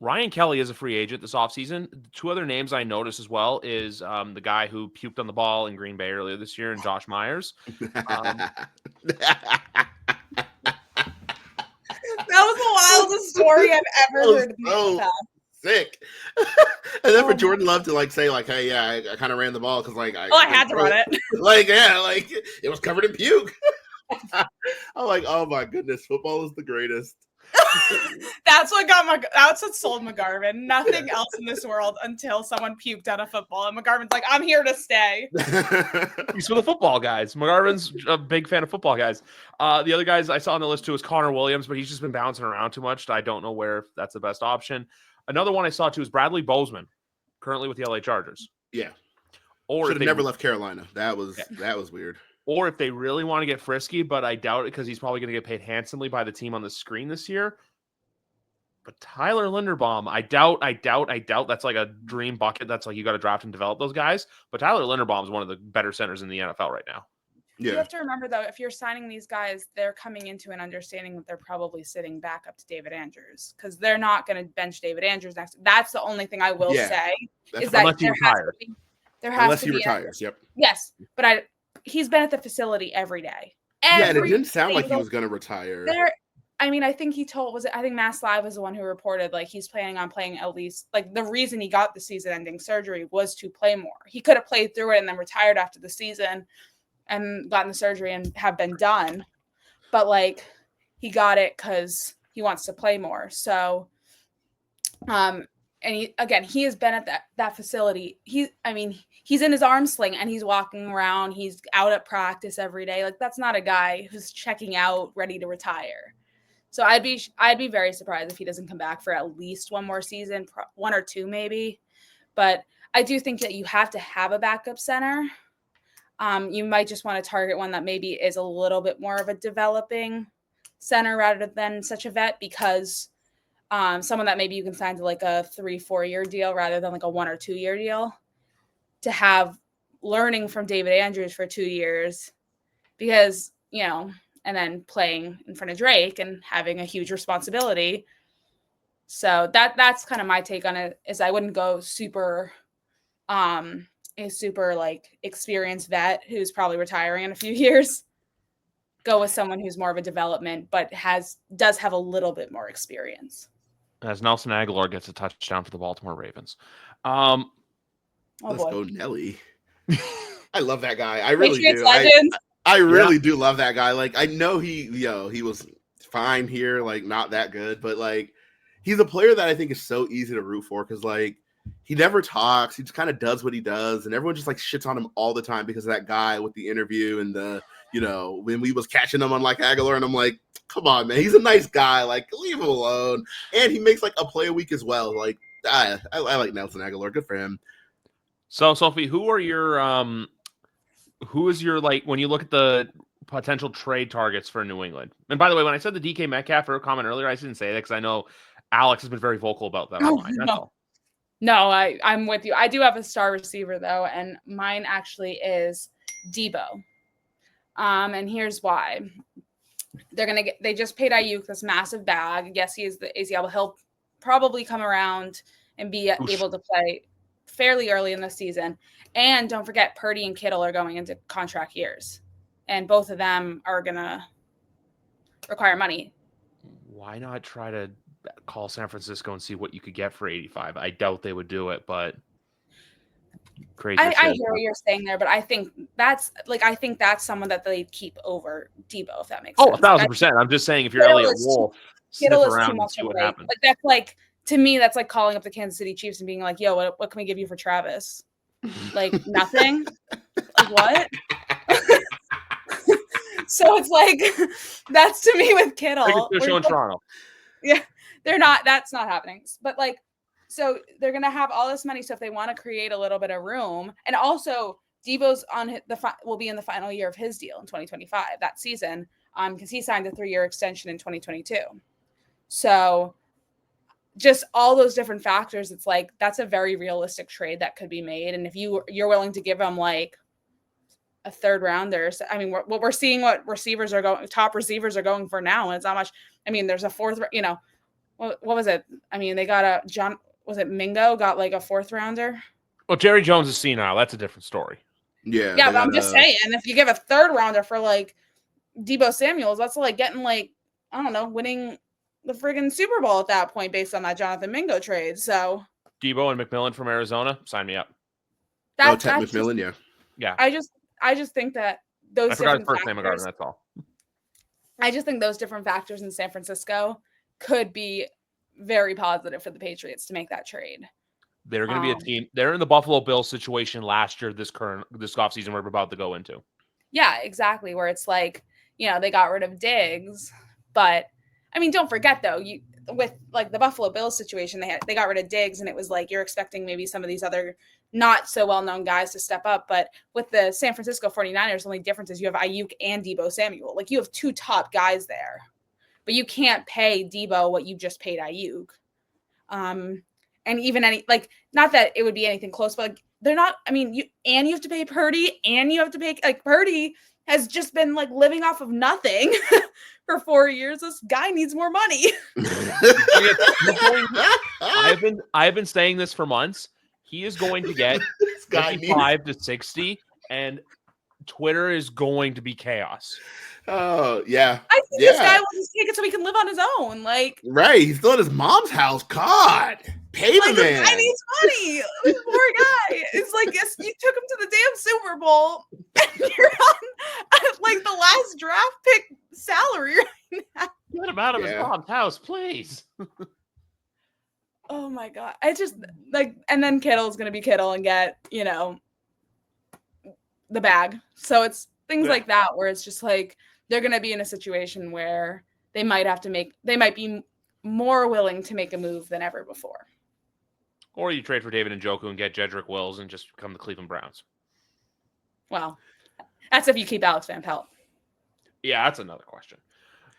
Ryan Kelly is a free agent this offseason. Two other names I noticed as well is the guy who puked on the ball in Green Bay earlier this year, and Josh Myers. That was the wildest story I've ever heard. So sick. And then for Oh Jordan Love to like say like, "Hey, yeah, I kind of ran the ball because like I had to run it." Like, yeah, like it was covered in puke. I'm like, oh my goodness, football is the greatest. That's what sold McGarvin. Nothing else in this world until someone puked on a football, and McGarvin's like, "I'm here to stay." He's for the football guys. McGarvin's a big fan of football guys. The other guys I saw on the list too is Connor Williams, but he's just been bouncing around too much. I don't know where that's the best option. Another one I saw too is Bradley Bozeman, currently with the LA Chargers. Yeah. Or should have never left Carolina. That was weird. Or if they really want to get frisky, but I doubt it because he's probably going to get paid handsomely by the team on the screen this year. But Tyler Linderbaum, I doubt that's like a dream bucket. That's like you got to draft and develop those guys. But Tyler Linderbaum is one of the better centers in the NFL right now. Yeah. You have to remember though, if you're signing these guys, they're coming into an understanding that they're probably sitting back up to David Andrews because they're not going to bench David Andrews next. That's the only thing I will say is that unless he retires. Unless he retires, yep. Yes, but he's been at the facility every day. And it didn't sound like he was going to retire. I think he told, I think Mass Live was the one who reported like he's planning on playing at least, like the reason he got the season-ending surgery was to play more. He could have played through it and then retired after the season and gotten the surgery and have been done. But like he got it because he wants to play more. So, and he has been at that facility. He's in his arm sling and he's walking around. He's out at practice every day. Like that's not a guy who's checking out, ready to retire. So I'd be very surprised if he doesn't come back for at least one more season, one or two maybe. But I do think that you have to have a backup center. You might just want to target one that maybe is a little bit more of a developing center rather than such a vet because someone that maybe you can sign to like a 3-4 year deal rather than like a 1 or 2 year deal to have learning from David Andrews for 2 years because, and then playing in front of Drake and having a huge responsibility. So that's kind of my take on it is I wouldn't go super like experienced vet who's probably retiring in a few years. Go with someone who's more of a development, but does have a little bit more experience. As Nelson Aguilar gets a touchdown for the Baltimore Ravens. Let's go, Nelly. I love that guy. I really do. Legend. I really do love that guy. Like, I know he was fine here, like not that good, but like he's a player that I think is so easy to root for because like he never talks. He just kind of does what he does, and everyone just like shits on him all the time because of that guy with the interview and the when we was catching him on like Aguilar, and I'm like, come on, man, he's a nice guy. Like, leave him alone. And he makes like a play a week as well. Like, I like Nelson Aguilar. Good for him. So, Sophie, who is your like when you look at the potential trade targets for New England? And by the way, when I said the DK Metcalf for a comment earlier, I didn't say that because I know Alex has been very vocal about that online. That's all. No, I'm with you. I do have a star receiver though, and mine actually is Debo. And here's why. They just paid Ayuk this massive bag. Yes, he is the ACL. He'll probably come around and be able to play fairly early in the season. And don't forget, Purdy and Kittle are going into contract years. And both of them are going to require money. Why not try to call San Francisco and see what you could get for 85? I doubt they would do it, but crazy. I hear what you're saying there, but I think that's someone that they keep over Debo, if that makes sense. 1,000%. I'm just saying if you're Elliott Wolf, sniff around and see what happens. Like that's like, to me, that's like calling up the Kansas City Chiefs and being like, yo, what can we give you for Travis? Like nothing. Like what? So it's like that's to me with Kittle. They're showing Toronto. Yeah, that's not happening. But like, so they're gonna have all this money. So if they want to create a little bit of room, and also Debo's will be in the final year of his deal in 2025 that season, because he signed a 3-year extension in 2022. So just all those different factors, it's like that's a very realistic trade that could be made. And if you're willing to give them like a third rounder, I mean, we're seeing what top receivers are going for now, and it's not much. I mean, there's a fourth, what was it? I mean, they got a John. Was it Mingo got like a 4th rounder? Well, Jerry Jones is senile. That's a different story. Yeah, Yeah, they but I'm got just saying, if you give a 3rd rounder for like Debo Samuels, that's like getting like, I don't know, winning the friggin' Super Bowl at that point based on that Jonathan Mingo trade. So Debo and McMillan from Arizona, sign me up. that's Ted just, McMillan, yeah. Yeah, I just think that those I forgot his different first name. I got factors. him. That's all. I just think those different factors in San Francisco could be very positive for the Patriots to make that trade. They're going to be a team. They're in the Buffalo Bills situation last year. This offseason we're about to go into. Yeah, exactly. Where it's like, they got rid of Diggs, but I mean, don't forget though, with like the Buffalo Bills situation, they got rid of Diggs, and it was like you're expecting maybe some of these other not so well-known guys to step up. But with the San Francisco 49ers, the only difference is you have Ayuk and Debo Samuel. Like, you have 2 top guys there, but you can't pay Debo what you just paid Ayuk. And even not that it would be anything close, but like, they're not. I mean, you have to pay Purdy, and you have to pay Purdy has just been like living off of nothing for 4 years. This guy needs more money. I've been saying this for months. He is going to get 55 to 60, and Twitter is going to be chaos. Oh, yeah. I think this guy will just take it so he can live on his own. Like, right. He's still at his mom's house. God. Pay the man. This guy needs money. This poor guy. It's like, yes, you took him to the damn Super Bowl, and you're on like the last draft pick salary right now. Get him out of his mom's house, please. Oh my God. I just and then Kittle's going to be Kittle and get, the bag. So it's things like that where it's just like they're going to be in a situation where they might be more willing to make a move than ever before. Or you trade for David Njoku and get Jedrick Wills and just become the Cleveland Browns. Well, that's if you keep Alex Van Pelt. Yeah, that's another question.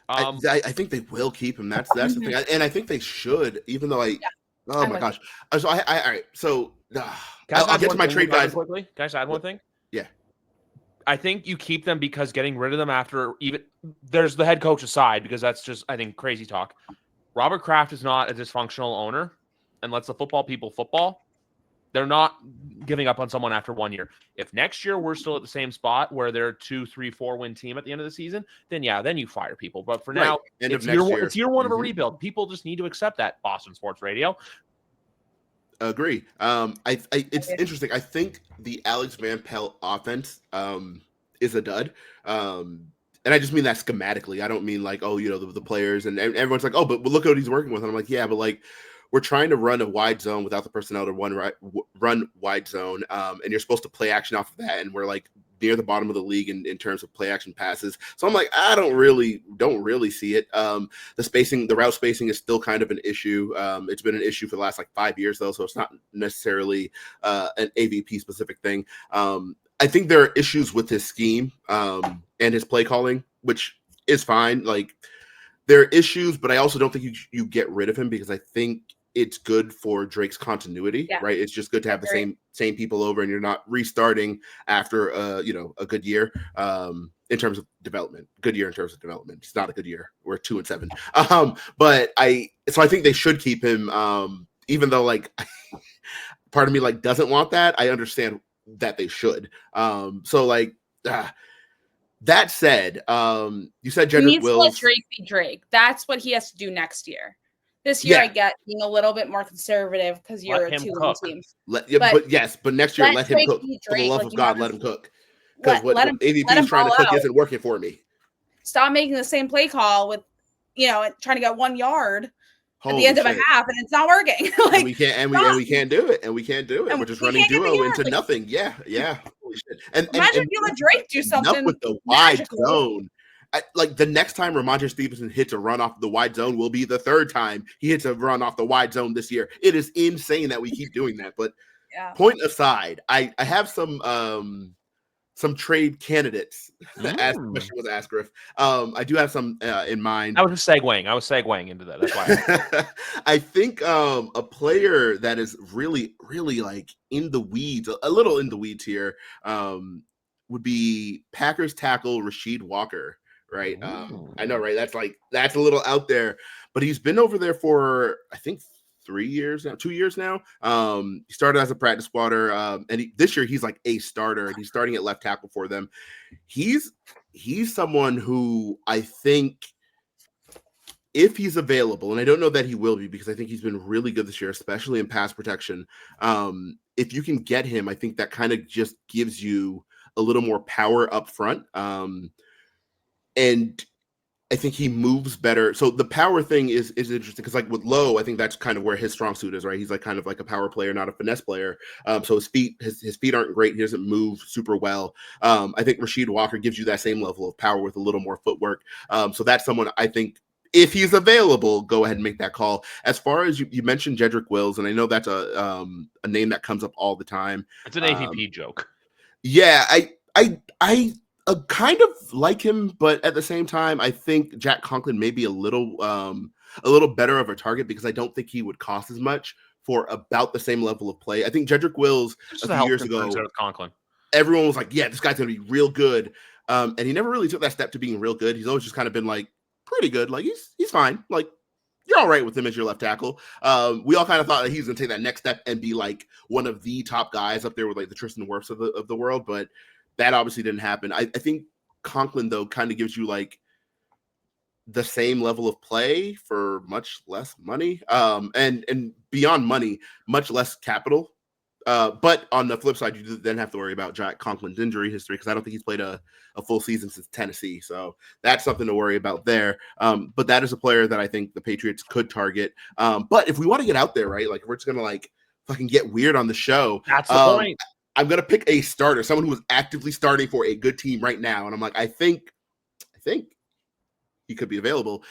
I think they will keep him. That's the thing, and I think they should. Even though oh my gosh. So all right. So I'll get to my trade guys quickly. Can I just add one thing? Yeah. I think you keep them because getting rid of them after there's the head coach aside, because that's just, I think, crazy talk. Robert Kraft is not a dysfunctional owner and lets the football people football. They're not giving up on someone after 1 year. If next year we're still at the same spot where they're a 2, 3, 4 win team at the end of the season, then you fire people. But for now, it's year one of a rebuild. People just need to accept that. Boston Sports Radio. Agree. It's interesting. I think the Alex Van Pelt offense is a dud. And I just mean that schematically. I don't mean like, the players and everyone's like, but look at what he's working with. And I'm like, yeah, but like, we're trying to run a wide zone without the personnel to run wide zone. And you're supposed to play action off of that. And we're like near the bottom of the league in terms of play action passes. So I'm like, I don't really see it. The route spacing is still kind of an issue. It's been an issue for the last 5 years though. So it's not necessarily an AVP specific thing. I think there are issues with his scheme and his play calling, which is fine. Like, there are issues, but I also don't think you get rid of him because I think it's good for Drake's continuity, right? It's just good to have the same people over, and you're not restarting after a good year in terms of development. Good year in terms of development. It's not a good year. We're 2-7. But I think they should keep him. Even though part of me doesn't want that. I understand that they should. That said, you said Jedrick Wills. He needs to let Drake be Drake. That's what he has to do next year. This year, I get being a little bit more conservative because you're a 2-win team. But next year, let him cook. For the love of God, let him cook. Because what AVP is trying to cook isn't working for me. Stop making the same play call with, trying to get 1 yard at the end of a half, and it's not working. And we can't do it. We're just running duo into nothing. Yeah. Holy shit. And imagine if you let Drake do something with the wide zone. The next time Ramondre Stevenson hits a run off the wide zone will be the 3rd time he hits a run off the wide zone this year. It is insane that we keep doing that. But point aside, I have some trade candidates, as the question was asked, Griff. I do have some in mind. I was just segueing into that. That's why I think a player that is really, really in the weeds, a little in the weeds here, would be Packers tackle Rasheed Walker. right? I know, right? That's a little out there, but he's been over there for I think 2 years now. He started as a practice squatter, and this year he's like a starter, and he's starting at left tackle for them. He's someone who I think, if he's available, and I don't know that he will be because I think he's been really good this year, especially in pass protection. If you can get him, I think that kind of just gives you a little more power up front. And I think he moves better. So the power thing is interesting because, like with Lowe, I think that's kind of where his strong suit is, right? He's like kind of like a power player, not a finesse player. So his feet aren't great. He doesn't move super well. I think Rasheed Walker gives you that same level of power with a little more footwork. So that's someone I think, if he's available, go ahead and make that call. As far as you mentioned Jedrick Wills, and I know that's a name that comes up all the time. It's an AVP joke. Yeah, I kind of like him, but at the same time, I think Jack Conklin may be a little better of a target because I don't think he would cost as much for about the same level of play. I think Jedrick Wills a few years ago, Conklin, everyone was like, "Yeah, this guy's going to be real good," and he never really took that step to being real good. He's always just kind of been like pretty good. Like he's fine. Like you're all right with him as your left tackle. We all kind of thought that he was going to take that next step and be like one of the top guys up there with like the Tristan Wirfs of the world, but that obviously didn't happen. I think Conklin though kind of gives you like the same level of play for much less money, and beyond money, much less capital. But on the flip side, you then have to worry about Jack Conklin's injury history because I don't think he's played a full season since Tennessee. So that's something to worry about there. But that is a player that I think the Patriots could target. But if we want to get out there, right, like we're just going to like fucking get weird on the show. That's the point. I'm going to pick a starter, someone who is actively starting for a good team right now. And I'm like, I think he could be available.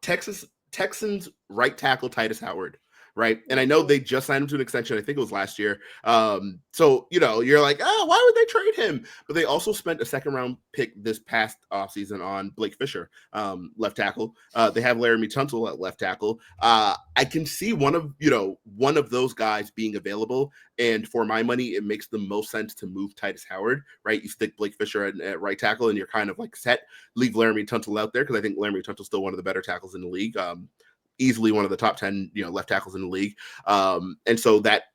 Texans right tackle Titus Howard. Right. And I know they just signed him to an extension. I think it was last year. So, you're like, oh, why would they trade him? But they also spent a second round pick this past offseason on Blake Fisher, left tackle. They have Laramie Tunsil at left tackle. I can see one of those guys being available. And for my money, it makes the most sense to move Titus Howard, right? You stick Blake Fisher at right tackle and you're kind of like set. Leave Laramie Tunsil out there because I think Laramie Tunsil is still one of the better tackles in the league. Easily one of the top 10, left tackles in the league. And so that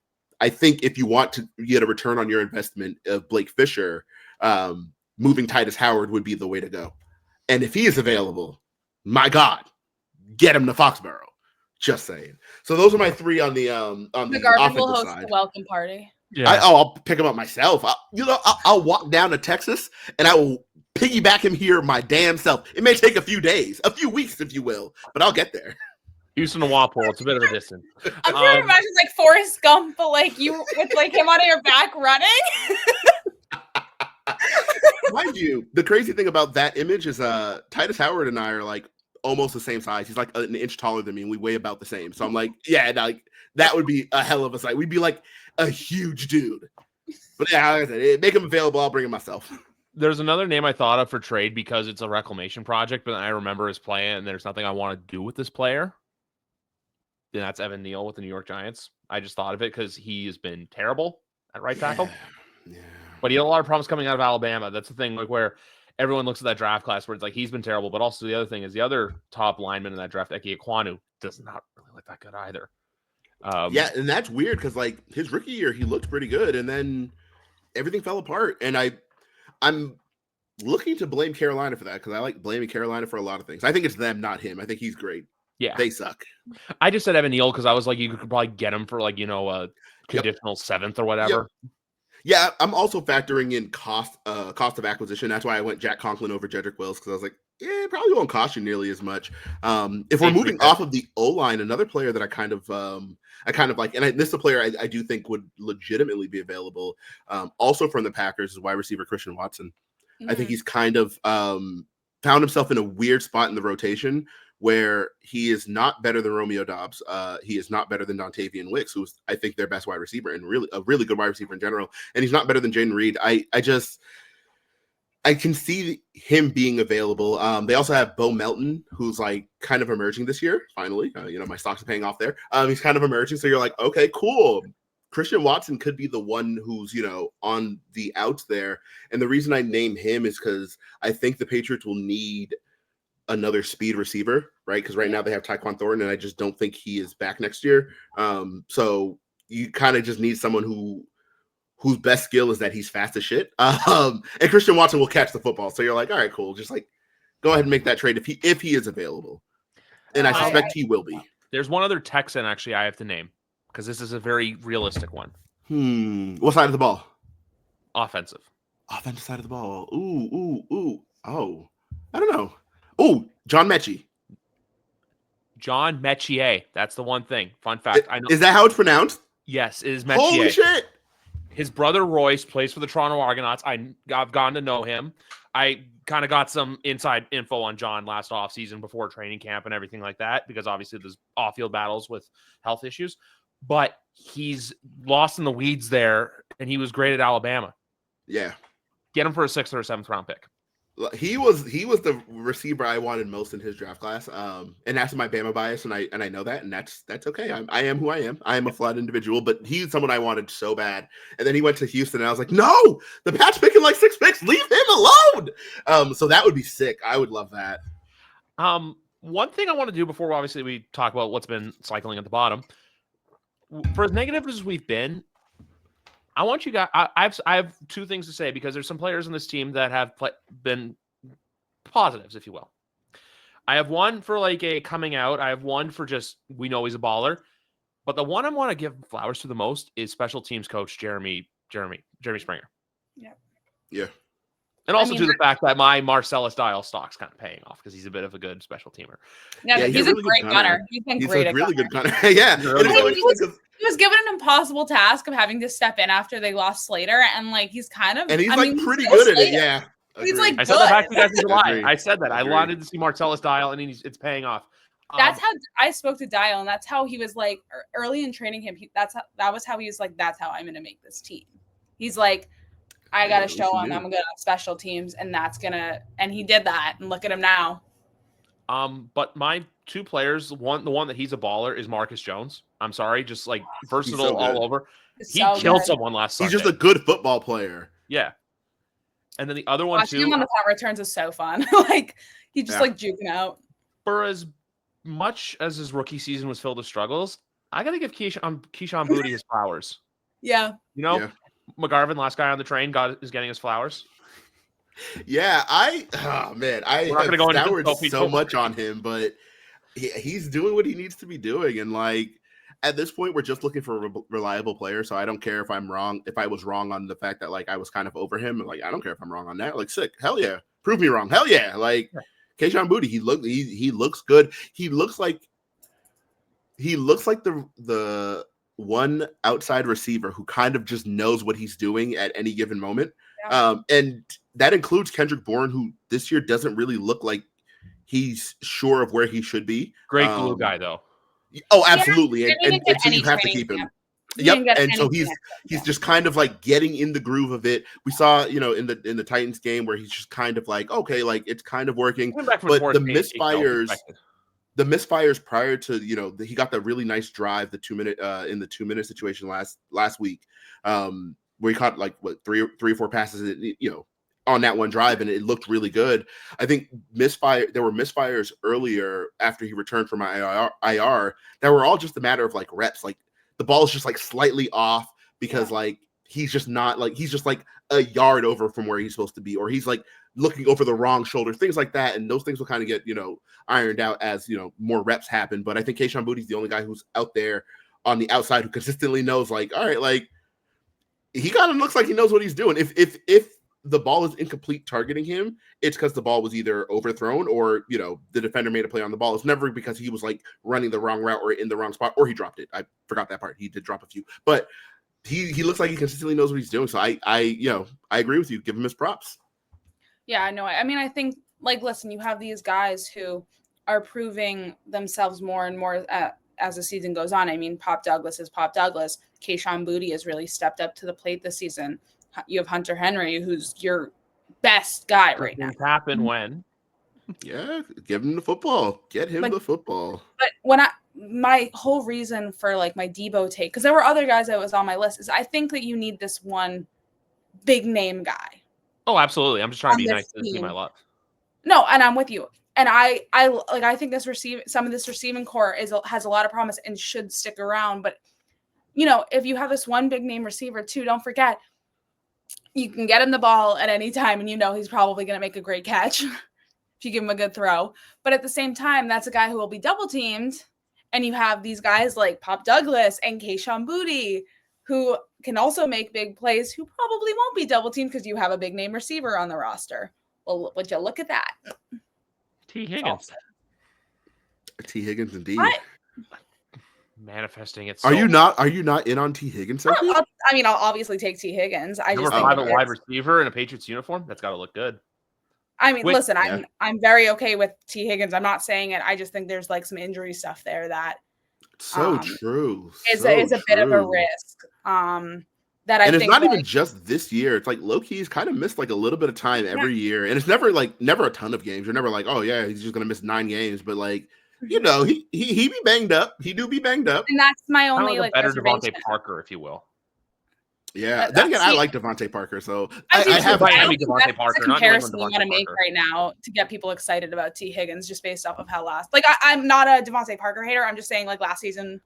I think if you want to get a return on your investment of Blake Fisher, moving Titus Howard would be the way to go. And if he is available, my God, get him to Foxborough. Just saying. So those are my three on the Garvin will host side. the welcome party. Yeah. I'll pick him up myself. I'll walk down to Texas and I will piggyback him here my damn self. It may take a few days, a few weeks, if you will, but I'll get there. Houston to Walpole. It's a bit of a distance. I'm trying to imagine like Forrest Gump, but like you with like him on your back running. Mind you, the crazy thing about that image is Titus Howard and I are like almost the same size. He's like an inch taller than me, and we weigh about the same. So I'm like, yeah, like that would be a hell of a sight. We'd be like a huge dude. But yeah, like I said, make him available. I'll bring him myself. There's another name I thought of for trade because it's a reclamation project, but I remember his play, and there's nothing I want to do with this player. And that's Evan Neal with the New York Giants. I just thought of it because he has been terrible at right tackle. Yeah. But he had a lot of problems coming out of Alabama. That's the thing, like where everyone looks at that draft class where it's like he's been terrible. But also the other thing is the other top lineman in that draft, Eke Ekwonu, does not really look that good either. Yeah, and that's weird because like his rookie year, he looked pretty good, and then everything fell apart. And I'm looking to blame Carolina for that because I like blaming Carolina for a lot of things. I think it's them, not him. I think he's great. Yeah, they suck. I just said Evan Neal because I was like, you could probably get him for like a conditional seventh or whatever. Yep. Yeah, I'm also factoring in cost of acquisition. That's why I went Jack Conklin over Jedrick Wills because I was like, yeah, it probably won't cost you nearly as much. If we're moving off of the O-line, another player that I kind of like, and this is a player I do think would legitimately be available, also from the Packers, is wide receiver Christian Watson. Mm-hmm. I think he's kind of found himself in a weird spot in the rotation where he is not better than Romeo Doubs. He is not better than Dontavian Wicks, who's, I think, their best wide receiver and really a really good wide receiver in general. And he's not better than Jaden Reed. I can see him being available. They also have Bo Melton, who's like kind of emerging this year. Finally, my stocks are paying off there. He's kind of emerging. So you're like, okay, cool. Christian Watson could be the one who's, on the outs there. And the reason I name him is because I think the Patriots will need another speed receiver, right? Because right now they have Tyquan Thornton, and I just don't think he is back next year. So you kind of just need someone whose best skill is that he's fast as shit. And Christian Watson will catch the football. So you're like, all right, cool. Just like go ahead and make that trade if he is available. And I suspect he will be. There's one other Texan actually I have to name because this is a very realistic one. What side of the ball? Offensive side of the ball. Ooh. Oh, I don't know. Oh, John Mechie. John Mechie. That's the one thing. Fun fact. I know. Is that how it's pronounced? Yes, it is Mechie. Holy shit. His brother Royce plays for the Toronto Argonauts. I've gotten to know him. I kind of got some inside info on John last offseason before training camp and everything like that, because obviously there's off-field battles with health issues. But he's lost in the weeds there, and he was great at Alabama. Yeah. Get him for a 6th or a 7th round pick. He was the receiver I wanted most in his draft class. And that's my Bama bias, and I know that, and that's okay. I am who I am. I am a flawed individual, but he's someone I wanted so bad. And then he went to Houston, and I was like, no, the Pats picking like 6 picks. Leave him alone. So that would be sick. I would love that. One thing I want to do before obviously we talk about what's been cycling at the bottom, for as negative as we've been, I want you guys. I have 2 things to say because there's some players in this team that have been positives, if you will. I have one for like a coming out. I have one for just we know he's a baller. But the one I want to give flowers to the most is special teams coach Jeremy Springer. Yeah. And also to the fact that my Marcellus Dial stock's kind of paying off because he's a bit of a good special teamer. Yeah, he's a really great gunner. He's been great. He's a really good gunner. Yeah. He was given an impossible task of having to step in after they lost Slater, and like he's kind of, and he's pretty good at it. Yeah, he's like. I said that back to you guys in July. I said that I wanted to see Marcellus Dial, and it's paying off. That's how I spoke to Dial, and that's how he was like early in training him. That was how he was like. That's how I'm going to make this team. He's like, I got to show him I'm good on special teams, and and he did that. And look at him now. But my 2 players, the one that he's a baller is Marcus Jones. I'm sorry, just like versatile all over. He killed someone last Sunday. He's just a good football player. Yeah. And then the other one Watching him on the punt returns is so fun. Like he just like juking out. For as much as his rookie season was filled with struggles, I got to give Keyshawn Boutte his flowers. Yeah. McGarvin, last guy on the train, is getting his flowers. Yeah, I have soured so much on him, but he's doing what he needs to be doing, and like at this point, we're just looking for a reliable player. So I don't care if I'm wrong. If I was wrong on the fact that like I was kind of over him, like I don't care if I'm wrong on that. Like sick, hell yeah, prove me wrong, hell yeah. Like Keyshawn Boutte, he looks good. He looks like the one outside receiver who kind of just knows what he's doing at any given moment. Yeah. And that includes Kendrick Bourne, who this year doesn't really look like he's sure of where he should be. Great glue guy, though. Oh, absolutely. Yeah, and so you have to keep him. Yep. And so he's just kind of like getting in the groove of it. We saw, in the Titans game where he's just kind of like, okay, like it's kind of working. But the misfires prior to, he got that really nice drive, the 2-minute in the 2-minute situation last week, where he caught like three or four passes, on that one drive, and it looked really good. I think there were misfires earlier after he returned from IR that were all just a matter of like reps. Like the ball is just like slightly off because like he's just like a yard over from where he's supposed to be, or he's like looking over the wrong shoulder, things like that. And those things will kind of get, ironed out as, more reps happen. But I think Keyshawn Boutte is the only guy who's out there on the outside who consistently knows like, all right, like he kind of looks like he knows what he's doing. If the ball is incomplete targeting him, it's because the ball was either overthrown or, the defender made a play on the ball. It's never because he was like running the wrong route or in the wrong spot, or he dropped it. I forgot that part. He did drop a few, but he looks like he consistently knows what he's doing. So I agree with you. Give him his props. Yeah, I know. I mean, I think like, listen, you have these guys who are proving themselves more and more as the season goes on. I mean, Pop Douglas is Pop Douglas. Keyshawn Boutte has really stepped up to the plate this season. You have Hunter Henry, who's your best guy right now. Happen when? Yeah, give him the football. Get him the football. But my whole reason for like my Debo take, because there were other guys that was on my list, is I think that you need this one big name guy. Oh, absolutely. I'm just trying to On be this nice to the team I team. love. No, and I'm with you. And I think some of this receiving core has a lot of promise and should stick around. But if you have this one big name receiver too, don't forget you can get him the ball at any time, and he's probably going to make a great catch if you give him a good throw. But at the same time, that's a guy who will be double teamed, and you have these guys like Pop Douglas and Kayshon Boutte who can also make big plays, who probably won't be double teamed because you have a big name receiver on the roster. Well, would you look at that? T. Higgins. T. Higgins, indeed. Manifesting it. Are you not in on T. Higgins, Sophie? I'll obviously take T. Higgins. I Number just 5 at wide receiver in a Patriots uniform. That's got to look good. I mean, listen, I'm very okay with T. Higgins. I'm not saying it. I just think there's like some injury stuff there that true. Is a bit of a risk. That I think, and it's not even just this year. It's like low key, he's kind of missed like a little bit of time every year, and it's never a ton of games. You're never like, oh yeah, he's just gonna miss 9 games, but like he be banged up. He do be banged up, and that's my only like better Devontae Parker, if you will. Yeah. Then again, I like Devontae Parker, so I have Devontae Parker. That's a comparison you want to make right now to get people excited about T. Higgins, just based off of how I'm not a Devontae Parker hater. I'm just saying like last season,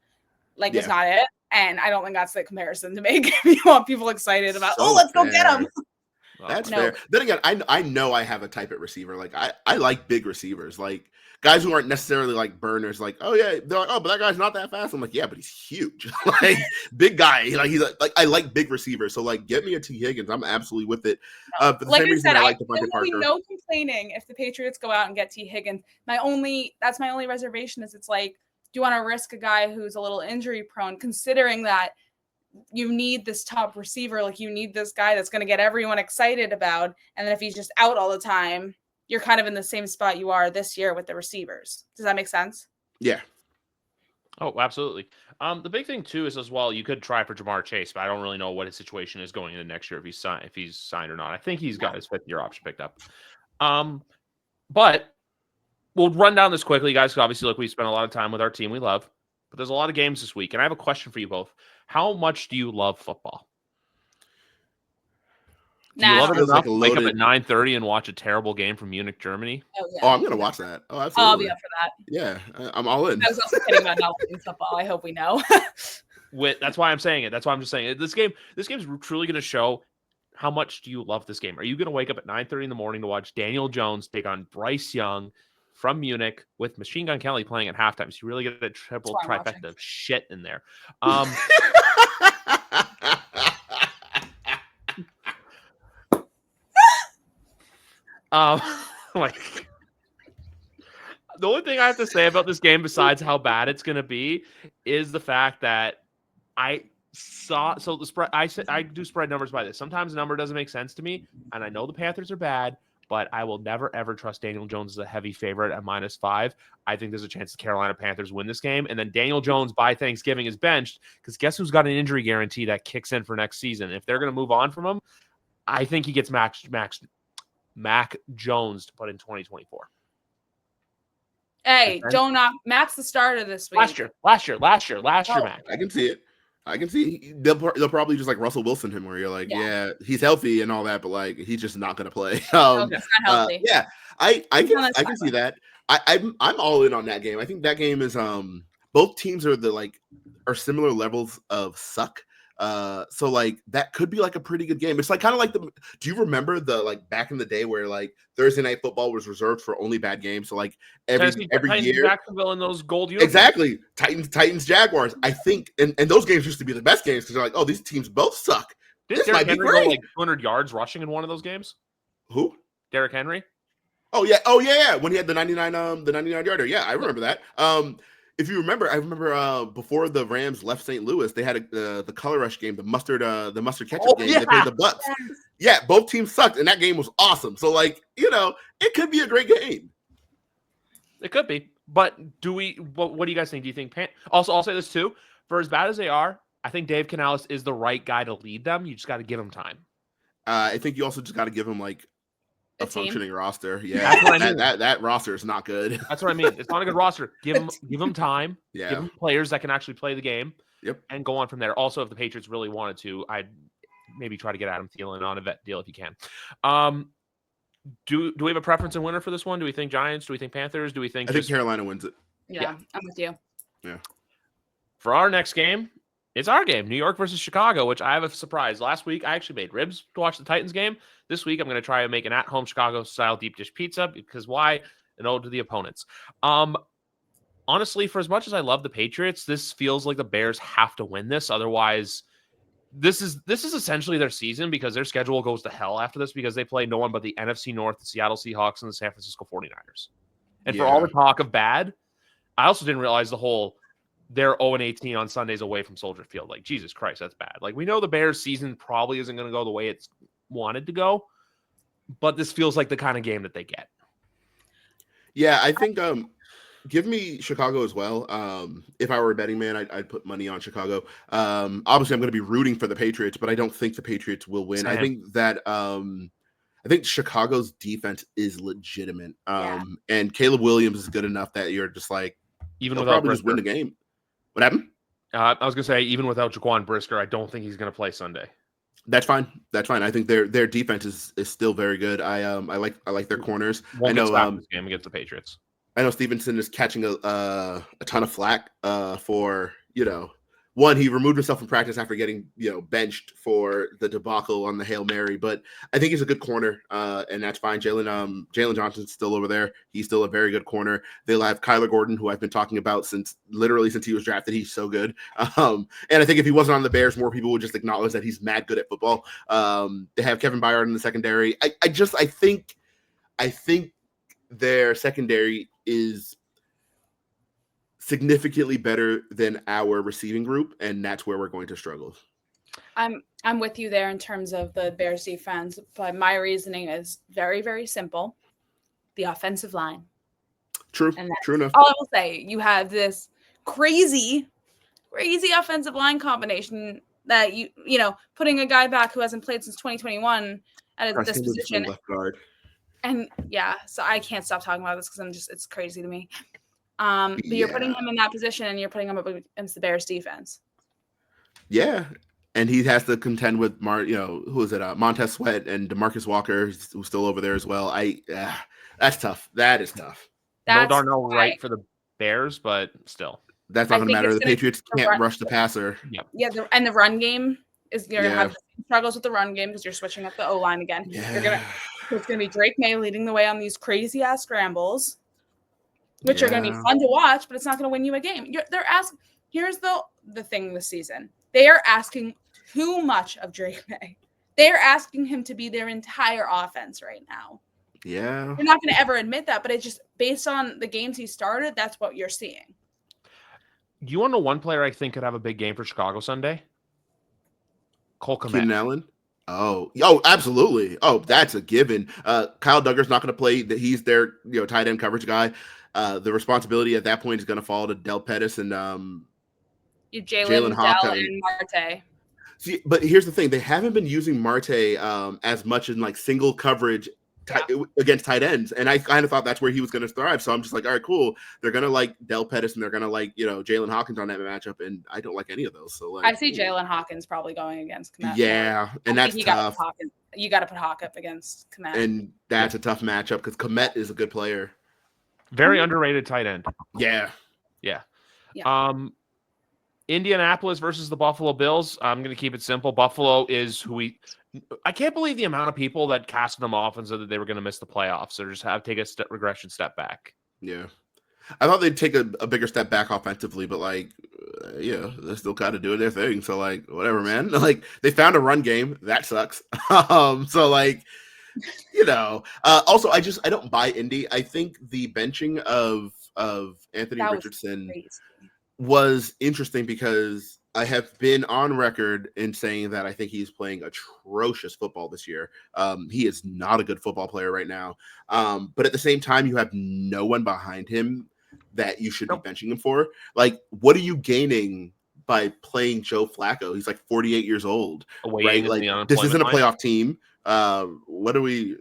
was not it. And I don't think that's the comparison to make. If you want people excited about, let's go get him. That's fair. Then again, I know I have a type at receiver. Like I like big receivers, like guys who aren't necessarily like burners. Like, oh yeah, they're like, oh, but that guy's not that fast. I'm like, yeah, but he's huge. Like big guy. Like he's like I like big receivers. So like, get me a T. Higgins. I'm absolutely with it. For the same reason I like Devontae Parker. No complaining if the Patriots go out and get T. Higgins. That's my only reservation is it's like, do you want to risk a guy who's a little injury prone, considering that you need this top receiver, like you need this guy that's going to get everyone excited about. And then if he's just out all the time, you're kind of in the same spot you are this year with the receivers. Does that make sense? Yeah. Oh, absolutely. The big thing too is as well, you could try for Jamar Chase, but I don't really know what his situation is going into next year if he's signed or not. I think he's got his 5th year option picked up. But we'll run down this quickly, guys. Obviously, look, we spent a lot of time with our team we love, but there's a lot of games this week, and I have a question for you both. How much do you love football? Do you love it enough to wake up at 9:30 and watch a terrible game from Munich, Germany? Oh, yeah. Oh, I'm gonna watch that. Oh, absolutely. I'll be up for that. Yeah, I'm all in. I was also kidding about not liking football. I hope we know. That's why I'm saying it. That's why I'm just saying it. This game is truly going to show how much do you love this game. Are you going to wake up at 9:30 in the morning to watch Daniel Jones take on Bryce Young from Munich with Machine Gun Kelly playing at halftime? So you really get that triple trifecta of shit in there. Like the only thing I have to say about this game, besides how bad it's going to be, is the fact that the spread. I do spread numbers by this. Sometimes a number doesn't make sense to me, and I know the Panthers are bad, but I will never ever trust Daniel Jones as a heavy favorite at -5. I think there's a chance the Carolina Panthers win this game, and then Daniel Jones by Thanksgiving is benched because guess who's got an injury guarantee that kicks in for next season? If they're going to move on from him, I think he gets Mac Jones to put in 2024. Hey, Mac's the starter this week. Last year, Mac. I can see it. They'll probably just like Russell Wilson him, where you're like, yeah, he's healthy and all that, but like he's just not gonna play. He's not healthy. Yeah, I can see that. I'm all in on that game. I think that game is both teams are similar levels of suck. So like that could be like a pretty good game. It's like kind of like do you remember the like back in the day where like Thursday night football was reserved for only bad games? So like every year, Jacksonville in those gold uniforms. Exactly. Titans, Jaguars. I think, and those games used to be the best games because they're like, oh, these teams both suck. Didn't Derrick Henry go like 200 yards rushing in one of those games? Who? Derrick Henry. Oh yeah. When he had the 99 yarder. Yeah, I remember that. If you remember, I remember before the Rams left St. Louis, they had the color rush game, the mustard ketchup game. Yeah. They played the Bucks. Yeah, both teams sucked, and that game was awesome. So, like, it could be a great game. It could be, but what do you guys think? Do you think? Also, I'll say this too: for as bad as they are, I think Dave Canales is the right guy to lead them. You just got to give him time. I think you also just got to give him like a team. functioning roster. That's Yeah, what I mean. that roster is not good. That's what I mean. It's not a good roster. Give them time. Yeah. Give them players that can actually play the game. Yep. And go on from there. Also, if the Patriots really wanted to, I'd maybe try to get Adam Thielen on a vet deal if you can. Do we have a preference in winner for this one? Do we think Giants? Do we think Panthers? Do we think I think Carolina wins it. Yeah, I'm with you. Yeah. For our next game, it's our game, New York versus Chicago, which I have a surprise. Last week, I actually made ribs to watch the Titans game. This week, I'm going to try and make an at-home Chicago-style deep dish pizza because why? An ode to the opponents. Honestly, for as much as I love the Patriots, this feels like the Bears have to win this. Otherwise, this is essentially their season because their schedule goes to hell after this because they play no one but the NFC North, the Seattle Seahawks, and the San Francisco 49ers. And for all the talk of bad, I also didn't realize they're 0-18 on Sundays away from Soldier Field. Like, Jesus Christ, that's bad. Like, we know the Bears season probably isn't going to go the way it's wanted to go, but this feels like the kind of game that they get. Yeah, I think give me Chicago as well. If I were a betting man, I'd put money on Chicago. Obviously, I'm going to be rooting for the Patriots, but I don't think the Patriots will win. Same. I think Chicago's defense is legitimate. And Caleb Williams is good enough that you're just like, Even they'll without probably just win the Brisker. game. What happened? I was going to say, even without Jaquan Brisker, I don't think he's going to play Sunday. That's fine. That's fine. I think their defense is still very good. I like their corners. Won't get stopped this game against the Patriots. I know Stevenson is catching a ton of flack for, one, he removed himself from practice after getting, benched for the debacle on the Hail Mary, but I think he's a good corner, and that's fine. Jalen Johnson's still over there. He's still a very good corner. They'll have Kyler Gordon, who I've been talking about since he was drafted. He's so good. And I think if he wasn't on the Bears, more people would just acknowledge that he's mad good at football. They have Kevin Byard in the secondary. I think their secondary is significantly better than our receiving group, and that's where we're going to struggle. I'm with you there in terms of the Bears defense, but my reasoning is very, very simple. The offensive line. True enough. All I will say, you have this crazy offensive line combination that putting a guy back who hasn't played since 2021 at this position. Left guard. And so I can't stop talking about this because it's crazy to me. But you're putting him in that position and you're putting him up against the Bears defense. Yeah. And he has to contend with Montez Sweat and DeMarcus Walker, who's still over there as well. That's tough. That is tough. No Darnell Wright for the Bears, but still. That's not going to matter. The Patriots can't rush the passer. Yeah, and the run game is going to have struggles with the run game because you're switching up the O-line again. Yeah. It's going to be Drake May leading the way on these crazy-ass scrambles, which are going to be fun to watch, but it's not going to win you a game. They're asking. Here's the thing this season. They are asking too much of Drake May. They are asking him to be their entire offense right now. Yeah. You're not going to ever admit that, but it's just based on the games he started, that's what you're seeing. You want to know one player I think could have a big game for Chicago Sunday? Cole Kmet. Keenan Allen? Oh, absolutely. Oh, that's a given. Kyle Duggar's not going to play. He's their tight end coverage guy. The responsibility at that point is going to fall to Del Pettis and Jalen Hawk and Marte. See, but here's the thing: they haven't been using Marte as much in like single coverage against tight ends, and I kind of thought that's where he was going to thrive. So I'm just like, all right, cool. They're going to like Del Pettis and they're going to like Jalen Hawkins on that matchup, and I don't like any of those. So like, I see Jalen Hawkins probably going against Kmet. Yeah, and that's tough. You got to put Hawk up against Kmet, and that's a tough matchup because Kmet is a good player. Very underrated tight end. Yeah. Indianapolis versus the Buffalo Bills. I'm going to keep it simple. Buffalo is I can't believe the amount of people that casted them off and said that they were going to miss the playoffs or just take a regression step back. Yeah. I thought they'd take a bigger step back offensively, but they're still kind of doing their thing. So like, whatever, man. Like they found a run game. That sucks. So like, also I don't buy Indy. I think the benching of Anthony Richardson was interesting because I have been on record in saying that I think he's playing atrocious football this year. He is not a good football player right now. But at the same time, you have no one behind him that you should be benching him for. Like, what are you gaining by playing Joe Flacco? He's like 48 years old, right? Like, this isn't a playoff team. What are we?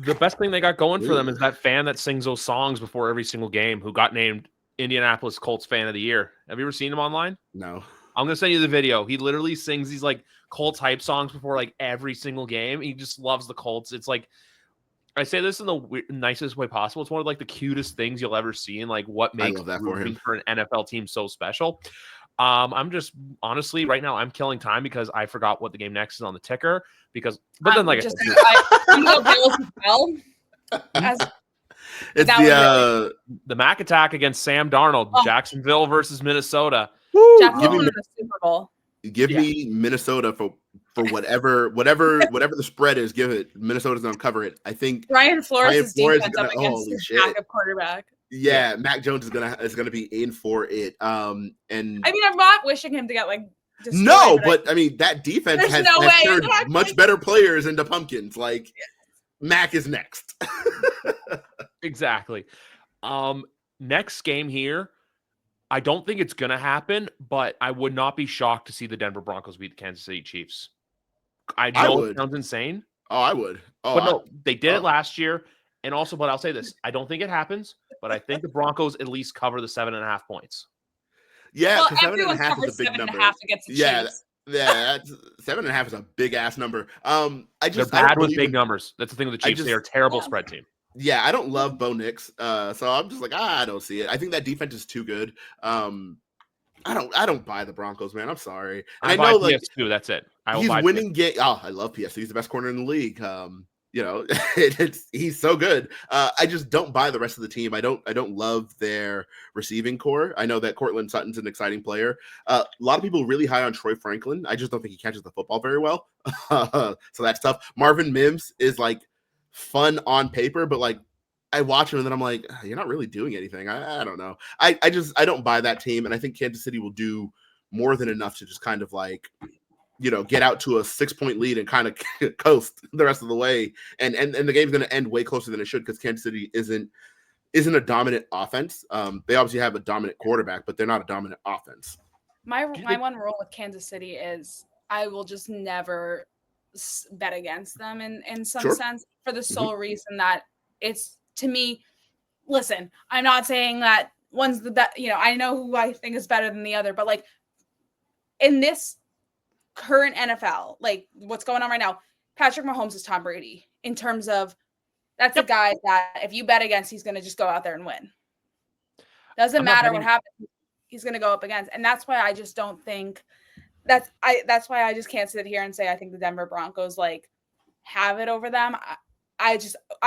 The best thing they got going for them is that fan that sings those songs before every single game who got named Indianapolis Colts Fan of the Year. Have you ever seen him online? No. I'm going to send you the video. He literally sings these like Colts hype songs before like every single game. He just loves the Colts. It's like, I say this in the nicest way possible. It's one of like the cutest things you'll ever see, and like what makes rooting for an NFL team so special. I'm just honestly right now I'm killing time because I forgot what the game next is on the ticker. But then like I'm gonna Bills as well. It's the Mac attack against Sam Darnold, Jacksonville versus Minnesota. Jacksonville in the Super Bowl. Give me Minnesota for whatever the spread is. Give it. Minnesota's gonna cover it. I think Brian Flores' defense up against holy his shit. backup quarterback. Yeah, Mac Jones is gonna be in for it. And I mean, I'm not wishing him to get like destroyed, no, but I mean that defense has turned much better players into pumpkins. Like Mac is next. Exactly. Next game here. I don't think it's gonna happen, but I would not be shocked to see the Denver Broncos beat the Kansas City Chiefs. I know it sounds insane. Oh, I would. Oh, but no, they did it last year. And also, but I'll say this: I don't think it happens, but I think the Broncos at least cover the 7.5 points. Yeah, because 7.5 is a big number. Against the Chiefs. Yeah, 7.5 is a big ass number. They're bad with big numbers. That's the thing with the Chiefs; they are a terrible spread team. Yeah, I don't love Bo Nix, so I'm just like, I don't see it. I think that defense is too good. I don't buy the Broncos, man. I'm sorry. And I know like PS2, that's it. He's winning game. Oh, I love PS2. He's the best corner in the league. You know, he's so good. I just don't buy the rest of the team. I don't love their receiving core. I know that Cortland Sutton's an exciting player. A lot of people really high on Troy Franklin. I just don't think he catches the football very well. So that's tough. Marvin Mims is like fun on paper, but like I watch him and then I'm like, you're not really doing anything. I don't know. I don't buy that team, and I think Kansas City will do more than enough to just kind of like, you know, get out to a 6-point lead and kind of coast the rest of the way. And the game's going to end way closer than it should because Kansas City isn't a dominant offense. They obviously have a dominant quarterback, but they're not a dominant offense. My one rule with Kansas City is I will just never bet against them in some sense for the sole reason that it's, to me, listen, I'm not saying that one's the best, you know, I know who I think is better than the other, but like in this current NFL, like what's going on right now, Patrick Mahomes is Tom Brady in terms of that's a guy that if you bet against, he's going to just go out there and win. Doesn't matter what happens, he's going to go up against. And that's why I just don't think that's why I just can't sit here and say I think the Denver Broncos like have it over them. I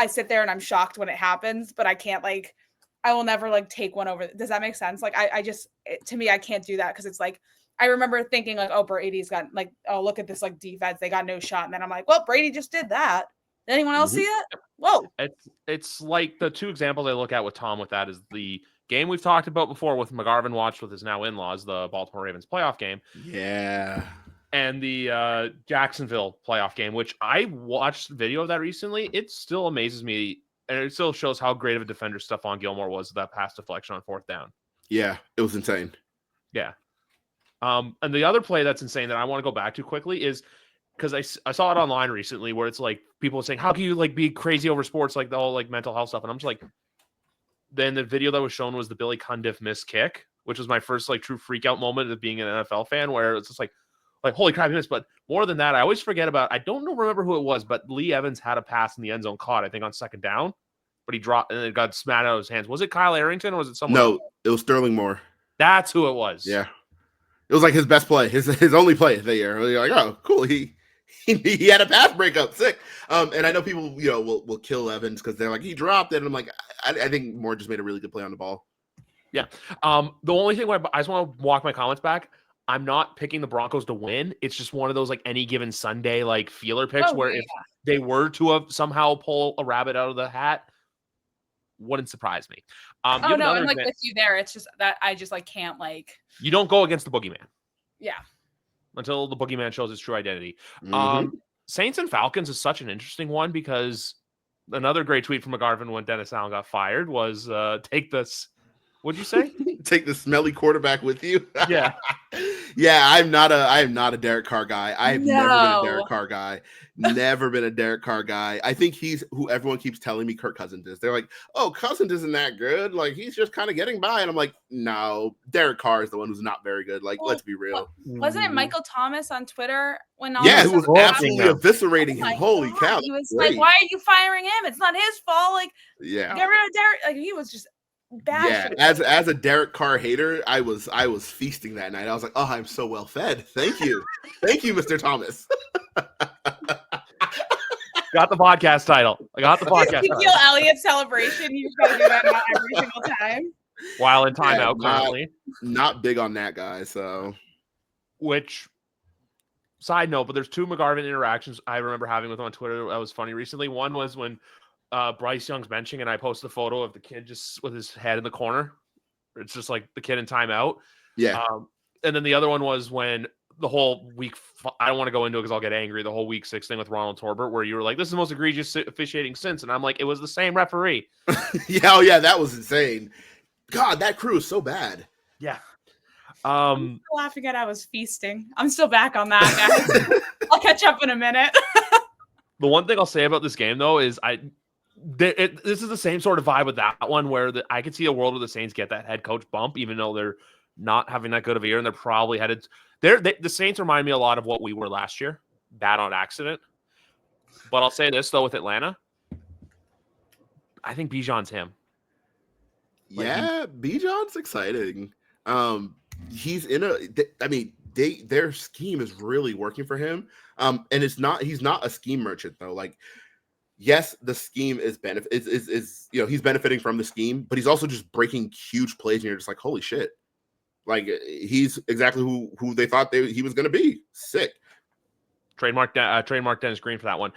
sit there and I'm shocked when it happens, but I can't like, I will never like take one over. Does that make sense? Like to me, I can't do that because it's like, I remember thinking like, oh, Brady's got like, oh, look at this like defense. They got no shot. And then I'm like, well, Brady just did that. Did anyone else see it? Whoa. It's like the two examples I look at with Tom with that is the game we've talked about before with McGarvin watched with his now in-laws, the Baltimore Ravens playoff game. Yeah. And the Jacksonville playoff game, which I watched video of that recently. It still amazes me. And it still shows how great of a defender Stephon Gilmore was with that pass deflection on 4th down. Yeah, it was insane. Yeah. And the other play that's insane that I want to go back to quickly is because I saw it online recently where it's like people saying, how can you like be crazy over sports, like the whole like mental health stuff? And I'm just like, then the video that was shown was the Billy Cundiff missed kick, which was my first like true freak out moment of being an NFL fan where it's just like, holy crap, he missed. But more than that, I always forget about, I don't remember who it was, but Lee Evans had a pass in the end zone caught, I think on 2nd down, but he dropped and it got smacked out of his hands. Was it Kyle Arrington or was it someone? No, it was Sterling Moore. That's who it was. Yeah. It was like his best play, his only play of the year. You're like, oh, cool. He had a pass breakup, sick. And I know people, you know, will kill Evans because they're like, he dropped it. And I'm like, I think Moore just made a really good play on the ball. Yeah. The only thing I just want to walk my comments back. I'm not picking the Broncos to win. It's just one of those like any given Sunday like feeler picks where if they were to have somehow pull a rabbit out of the hat, wouldn't surprise me. I'm like with you there. It's just that I just like can't like. You don't go against the boogeyman. Yeah. Until the boogeyman shows his true identity. Mm-hmm. Saints and Falcons is such an interesting one because another great tweet from McGarvin when Dennis Allen got fired was take this. What'd you say? Take the smelly quarterback with you. Yeah. Yeah, I am not a Derek Carr guy. I have never been a Derek No. Carr guy. Never been a Derek Carr guy. I think he's who everyone keeps telling me Kirk Cousins is. They're like, oh, Cousins isn't that good. Like, he's just kind of getting by. And I'm like, no, Derek Carr is the one who's not very good. Like, Well, let's be real. Wasn't it Michael Thomas on Twitter when all Yeah, this who was stuff was absolutely happening? eviscerating Oh him. my Holy God. cow. He was great. like, why are you firing him? It's not his fault. Like, Yeah. get rid of Derek. Like, he was just Yeah, bashing. as a Derek Carr hater, I was feasting that night. I was like, "Oh, I'm so well fed. Thank you, Mr. Thomas." Got the podcast title. I got the podcast Ezekiel title. Elliott celebration. You gotta do that now every single time. While in Yeah, timeout currently. Not big on that guy. So, Which, side note, but there's two McGarvin interactions I remember having with him on Twitter that was funny recently. One was when Bryce Young's benching, and I posted a photo of the kid just with his head in the corner. It's just like the kid in timeout. yeah, And then the other one was when the whole I don't want to go into it because I'll get angry. The whole week 6 thing with Ronald Torbert, where you were like, "This is the most egregious officiating since," and I'm like, "It was the same referee." yeah, oh yeah, that was insane. God, that crew is so bad. Yeah. I'm still laughing at I was feasting. I'm still back on that, guys. I'll catch up in a minute. The one thing I'll say about this game, though, is this is the same sort of vibe with that one where I could see a world where the Saints get that head coach bump, even though they're not having that good of a year, and they're probably headed. The Saints remind me a lot of what we were last year, bad on accident. But I'll say this though, with Atlanta, I think Bijan's him. Yeah, Bijan's exciting. He's in their scheme is really working for him. And he's not a scheme merchant though. Like, yes, the scheme is he's benefiting from the scheme, but he's also just breaking huge plays, and you're just like, holy shit. Like, he's exactly who they thought he was going to be. Sick. Trademark Dennis Green for that one.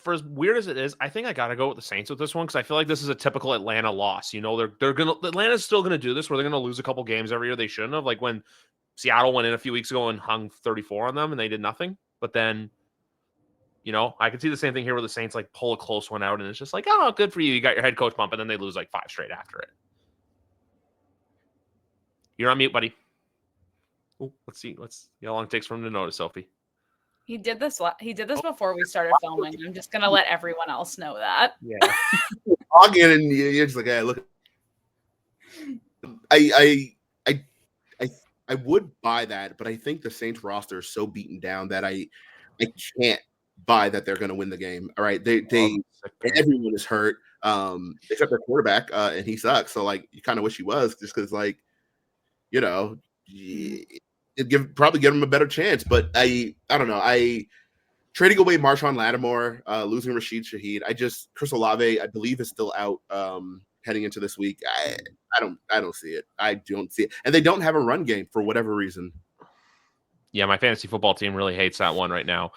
For as weird as it is, I think I gotta go with the Saints with this one because I feel like this is a typical Atlanta loss. You know, Atlanta's still gonna do this where they're gonna lose a couple games every year they shouldn't have. Like when Seattle went in a few weeks ago and hung 34 on them and they did nothing. But then, you know, I could see the same thing here where the Saints like pull a close one out and it's just like, oh, good for you. You got your head coach bump, and then they lose like 5 straight after it. You're on mute, buddy. Oh, let's see how long it takes for him to notice, Sophie. He did this before we started filming. I'm just gonna let everyone else know that. Yeah. Log in and you're just like, hey, look. I would buy that, but I think the Saints roster is so beaten down that I can't buy that they're going to win the game. All right, everyone is hurt, except their quarterback, and he sucks. So like, you kind of wish he was, just because like, you know, it'd probably give him a better chance. But I don't know. Trading away Marshawn Lattimore, losing Rashid Shaheed. Chris Olave, I believe, is still out heading into this week. I don't see it. I don't see it. And they don't have a run game for whatever reason. Yeah, my fantasy football team really hates that one right now.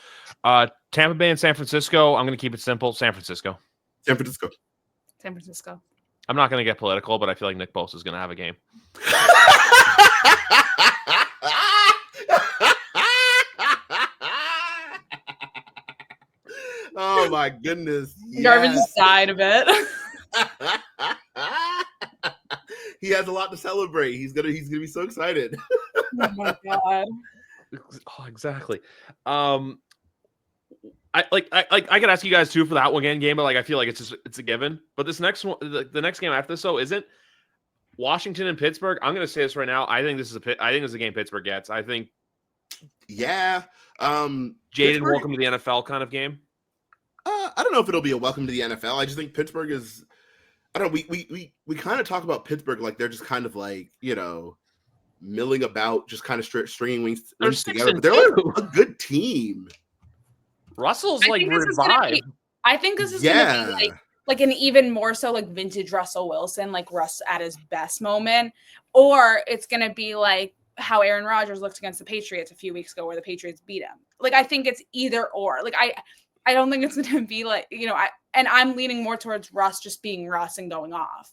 Tampa Bay and San Francisco. I'm going to keep it simple. San Francisco. San Francisco. I'm not going to get political, but I feel like Nick Bosa is going to have a game. Oh my goodness. Garvin just died a bit. He has a lot to celebrate. He's gonna be so excited. Oh my god. Oh, exactly. I could ask you guys too for that one game, but like I feel like it's a given. But this next one, the next game after this, though, isn't Washington and Pittsburgh. I'm going to say this right now. I think this is a game Pittsburgh gets. I think. Yeah. Jaden, welcome to the NFL kind of game. I don't know if it'll be a welcome to the NFL. I just think Pittsburgh is. I don't know. We kind of talk about Pittsburgh like they're just kind of like, you know, milling about, just kind of stringing wings together. But they're like a good team. Russell's like revived. I think this is gonna be like an even more so like vintage Russell Wilson, like Russ at his best moment, or it's gonna be like how Aaron Rodgers looked against the Patriots a few weeks ago, where the Patriots beat him. Like I think it's either or. Like I don't think it's gonna be like, you know, I'm leaning more towards Russ just being Russ and going off.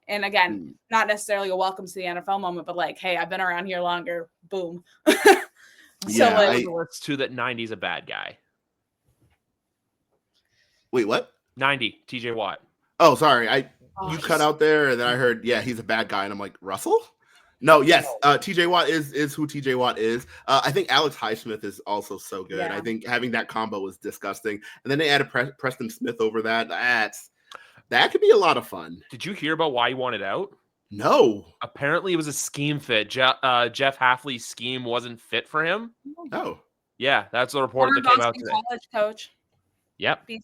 And again, not necessarily a welcome to the NFL moment, but like, hey, I've been around here longer. Boom. Let's to that 90's a bad guy. Wait, what? 90, TJ Watt. Oh, sorry. You cut out there, and then I heard, yeah, he's a bad guy, and I'm like, Russell? No, yes. TJ Watt is who TJ Watt is. I think Alex Highsmith is also so good. Yeah. I think having that combo was disgusting. And then they added Preston Smith over that. That could be a lot of fun. Did you hear about why he wanted out? No. Apparently, it was a scheme fit. Jeff Hafley's scheme wasn't fit for him. Oh. Yeah, that's the report Former that came out Boston today. College coach. Yep. BC.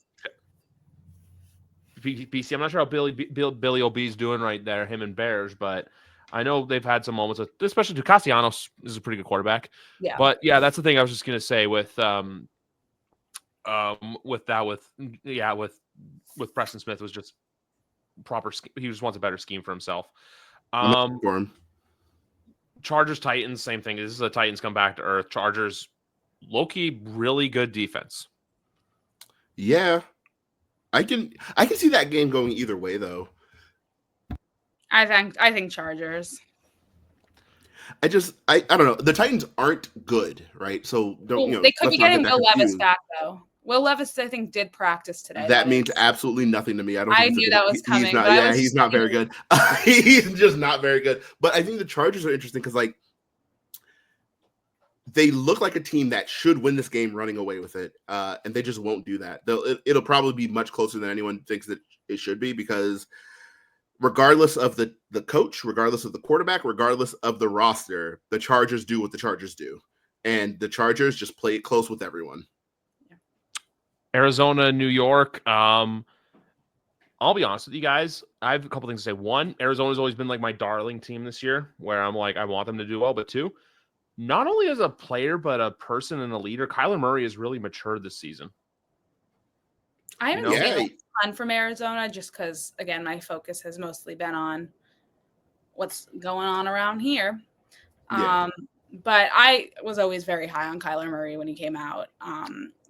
BC. I'm not sure how Billy OB's doing right there, him and Bears, but I know they've had some moments, especially Castellanos is a pretty good quarterback. Yeah. But yeah, that's the thing I was just gonna say with Preston Smith was just proper. He just wants a better scheme for himself. For him. Chargers Titans, same thing. This is a Titans come back to earth. Chargers, low-key, really good defense. Yeah. I can see that game going either way though. I think Chargers. I don't know. The Titans aren't good, right? So They could be getting Will Levis back though. Will Levis, I think, did practice today. That means absolutely nothing to me. I knew that was coming. He's not very good. He's just not very good. But I think the Chargers are interesting because like they look like a team that should win this game running away with it, and they just won't do that. It'll probably be much closer than anyone thinks that it should be because regardless of the coach, regardless of the quarterback, regardless of the roster, the Chargers do what the Chargers do. And the Chargers just play it close with everyone. Arizona, New York. I'll be honest with you guys. I have a couple things to say. One, Arizona's always been like my darling team this year, where I'm like, I want them to do well. But two, not only as a player, but a person and a leader, Kyler Murray has really matured this season. I haven't seen a ton from Arizona just because, again, my focus has mostly been on what's going on around here. Yeah. But I was always very high on Kyler Murray when he came out.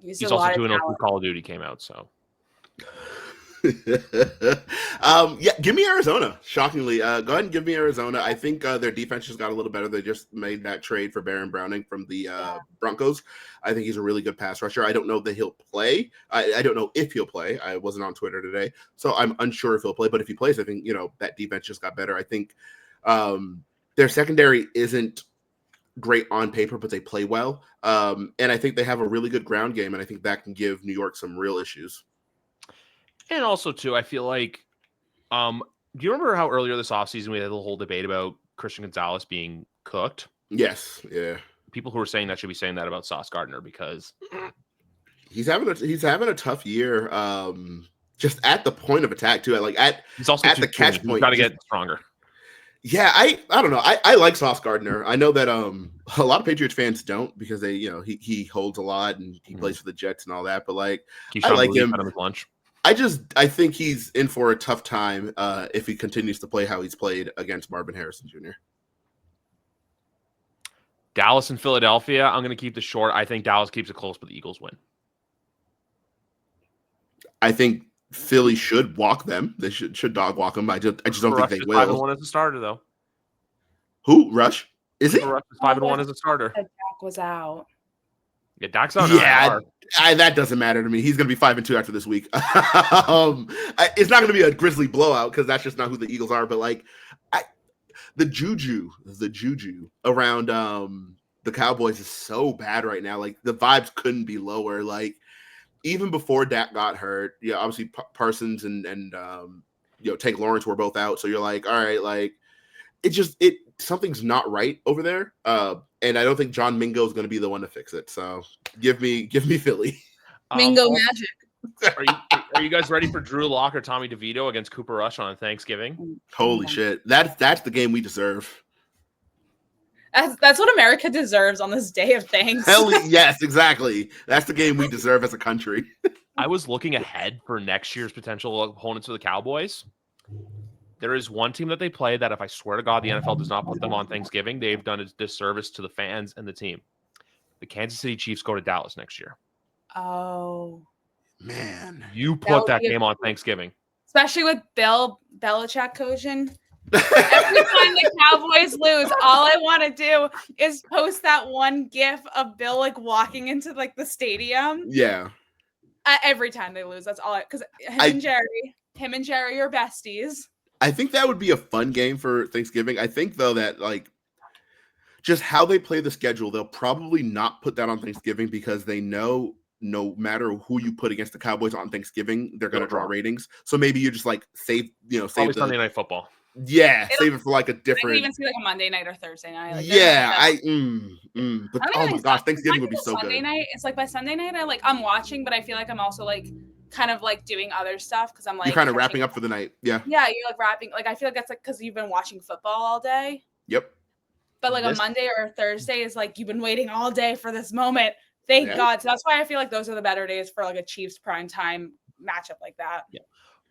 He's also 2-0 when Call of Duty came out, so. Give me Arizona. Shockingly, go ahead and give me Arizona. I think their defense just got a little better. They just made that trade for Baron Browning from the Broncos. I think he's a really good pass rusher. I don't know that he'll play. I don't know if he'll play. I wasn't on Twitter today, so I'm unsure if he'll play. But if he plays, I think that defense just got better. I think their secondary isn't great on paper, but they play well. And I think they have a really good ground game, and I think that can give New York some real issues. And also, too, I feel like, do you remember how earlier this offseason we had a whole debate about Christian Gonzalez being cooked? Yes, yeah. People who are saying that should be saying that about Sauce Gardner because he's having a tough year. Just at the point of attack too. He's also at the catch point. Got to get stronger. Yeah, I don't know. I like Sauce Gardner. I know that a lot of Patriots fans don't because they he holds a lot and he plays for the Jets and all that. But I like him. His lunch. I think he's in for a tough time if he continues to play how he's played against Marvin Harrison Jr. Dallas and Philadelphia. I'm going to keep this short. I think Dallas keeps it close, but the Eagles win. I think Philly should walk them. They should dog walk them. I just don't think they will. 5-1 as a starter, though. Who? Rush? Is it? Rush is 5-1 as a starter. Dak was out. Yeah, Dak's out. Yeah, that doesn't matter to me. He's going to be 5-2 after this week. It's not going to be a grisly blowout because that's just not who the Eagles are. But the juju around the Cowboys is so bad right now. Like the vibes couldn't be lower. Like even before Dak got hurt, obviously Parsons and Tank Lawrence were both out. So you're like, all right, like something's not right over there. And I don't think John Mingo is going to be the one to fix it. So give me Philly. Mingo magic. Are you guys ready for Drew Lock or Tommy DeVito against Cooper Rush on Thanksgiving? Holy shit. That's the game we deserve. That's what America deserves on this day of thanks. Hell yes, exactly. That's the game we deserve as a country. I was looking ahead for next year's potential opponents for the Cowboys. There is one team that they play that if I swear to God the NFL does not put them on Thanksgiving, they've done a disservice to the fans and the team. The Kansas City Chiefs go to Dallas next year. Oh. Man. You put that game on Thanksgiving. Especially with Bill Belichick coaching. Every time the Cowboys lose, all I want to do is post that one gif of Bill walking into the stadium. Yeah. Every time they lose, that's all. Because him and Jerry are besties. I think that would be a fun game for Thanksgiving. I think though that just how they play the schedule, they'll probably not put that on Thanksgiving because they know no matter who you put against the Cowboys on Thanksgiving, they're going to draw ratings. So maybe you just like save Probably Sunday Night Football. Yeah, save it for like a I different. could even see like a Monday night or Thursday night. Like, but oh my gosh, Thanksgiving would be so Sunday good. night. It's like by Sunday night, I'm watching, but I feel like I'm also like kind of like doing other stuff because I'm like you're kind of wrapping up for the night. Yeah, you're like wrapping. Like I feel like that's like because you've been watching football all day. Yep. But like a Monday or a Thursday is like you've been waiting all day for this moment. Thank God. So that's why I feel like those are the better days for like a Chiefs prime time matchup like that. Yeah.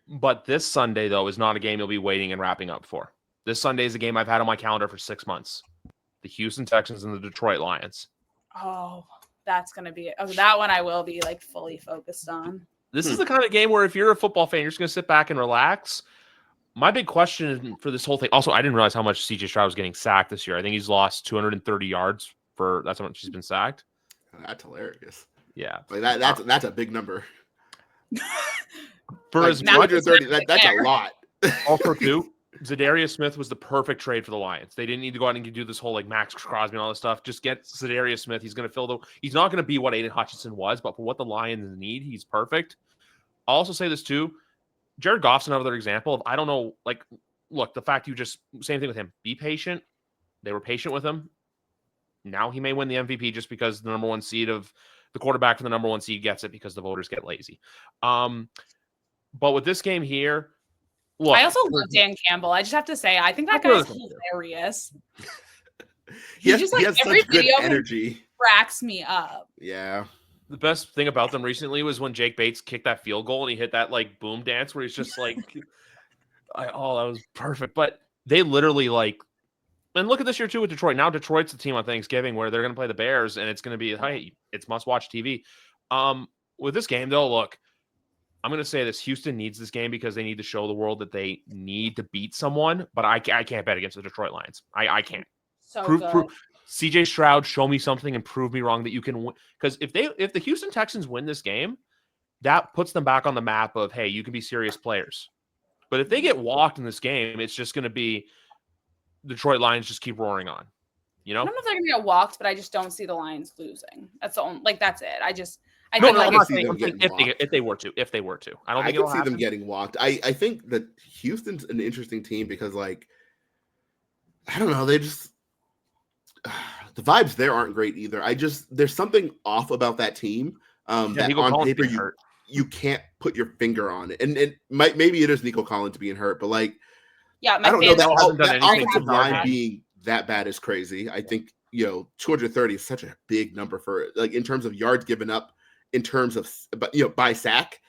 But this Sunday though is not a game you'll be waiting and wrapping up for. This Sunday is a game I've had on my calendar for 6 months. The Houston Texans and the Detroit Lions. Oh, that's going to be it. Oh, that one I will be like fully focused on. This is the kind of game where if you're a football fan, you're just going to sit back and relax. My big question for this whole thing, also, I didn't realize how much CJ Stroud was getting sacked this year. I think he's lost 230 yards that's how much he's been sacked. That's hilarious. Yeah. Like that's a big number. For like his 230, that's a lot. Also, too, Zadarius Smith was the perfect trade for the Lions. They didn't need to go out and do this whole like Max Crosby and all this stuff. Just get Zadarius Smith. He's going to fill he's not going to be what Aiden Hutchinson was, but for what the Lions need, he's perfect. I'll also say this too. Jared Goff's another example of, I don't know, like, look, the fact same thing with him. Be patient. They were patient with him. Now he may win the MVP just because the number one seed of the quarterback for the number one seed gets it because the voters get lazy. But with this game here, look, I also love Dan Campbell. I just have to say, I think that guy's hilarious. He has every such good energy. Cracks me up. Yeah. The best thing about them recently was when Jake Bates kicked that field goal and he hit that like boom dance where he's just like, that was perfect. But they literally and look at this year too with Detroit. Now Detroit's the team on Thanksgiving where they're going to play the Bears and it's going to be, hey, it's must-watch TV. With this game though, look, I'm going to say this. Houston needs this game because they need to show the world that they need to beat someone, but I can't bet against the Detroit Lions. I can't. Prove CJ Stroud, show me something and prove me wrong that you can win. Because if the Houston Texans win this game, that puts them back on the map of, hey, you can be serious players. But if they get walked in this game, it's just going to be Detroit Lions just keep roaring on. You know? I don't know if they're going to get walked, but I just don't see the Lions losing. That's the only, that's it. I'm not saying if they were to. I don't think I can see them getting walked. I think that Houston's an interesting team because, like, I don't know, they just the vibes there aren't great either. There's something off about that team. That on paper you can't put your finger on it, and maybe it is Nico Collins being hurt, but like, yeah, I don't know that offensive line being that bad is crazy. I think 230 is such a big number for like in terms of yards given up. In terms of, by sack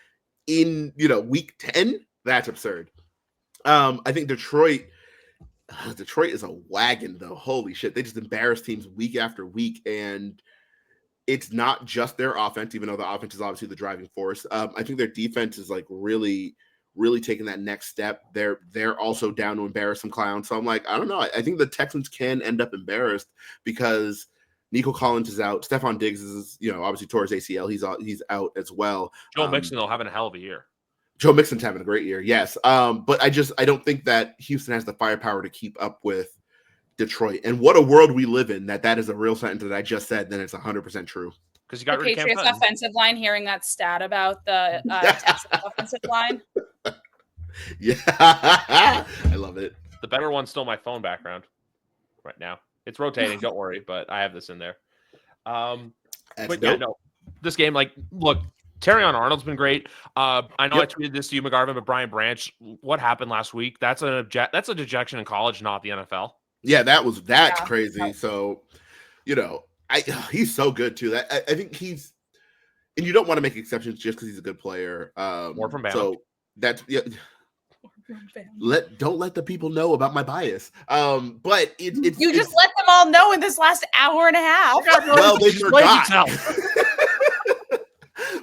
in, week 10, that's absurd. I think Detroit is a wagon though. Holy shit. They just embarrass teams week after week. And it's not just their offense, even though the offense is obviously the driving force. I think their defense is like really, really taking that next step. They're also down to embarrass some clowns. So I'm like, I don't know. I think the Texans can end up embarrassed because Nico Collins is out. Stephon Diggs is, obviously tore his ACL. He's out as well. Joe Mixon, though, having a hell of a year. Joe Mixon's having a great year, yes. But I don't think that Houston has the firepower to keep up with Detroit. And what a world we live in that is a real sentence that I just said, then it's 100% true. Because you got the Patriots offensive line, hearing that stat about the Texas offensive line. Yeah, I love it. The better one's still my phone background right now. It's rotating, don't worry, but I have this in there. This game, look, Terrion Arnold's been great. I know I tweeted this to you, McGarvin, but Brian Branch, what happened last week? That's a dejection in college, not the NFL. Yeah, that's crazy. So, he's so good too. That I think he's, and you don't want to make exceptions just because he's a good player. More from Bama. So that's don't let the people know about my bias. But it's you just let them all know in this last hour and a half. Well, they forgot.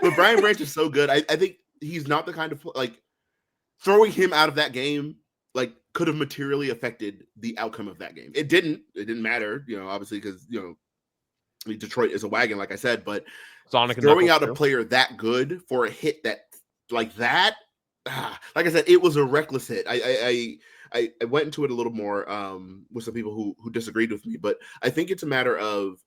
But Brian Branch is so good. I think he's not the kind of throwing him out of that game could have materially affected the outcome of that game. It didn't matter, obviously because Detroit is a wagon, like I said. But throwing out a player that good for a hit that like I said, it was a reckless hit. I I went into it a little more with some people who disagreed with me, but I think it's a matter of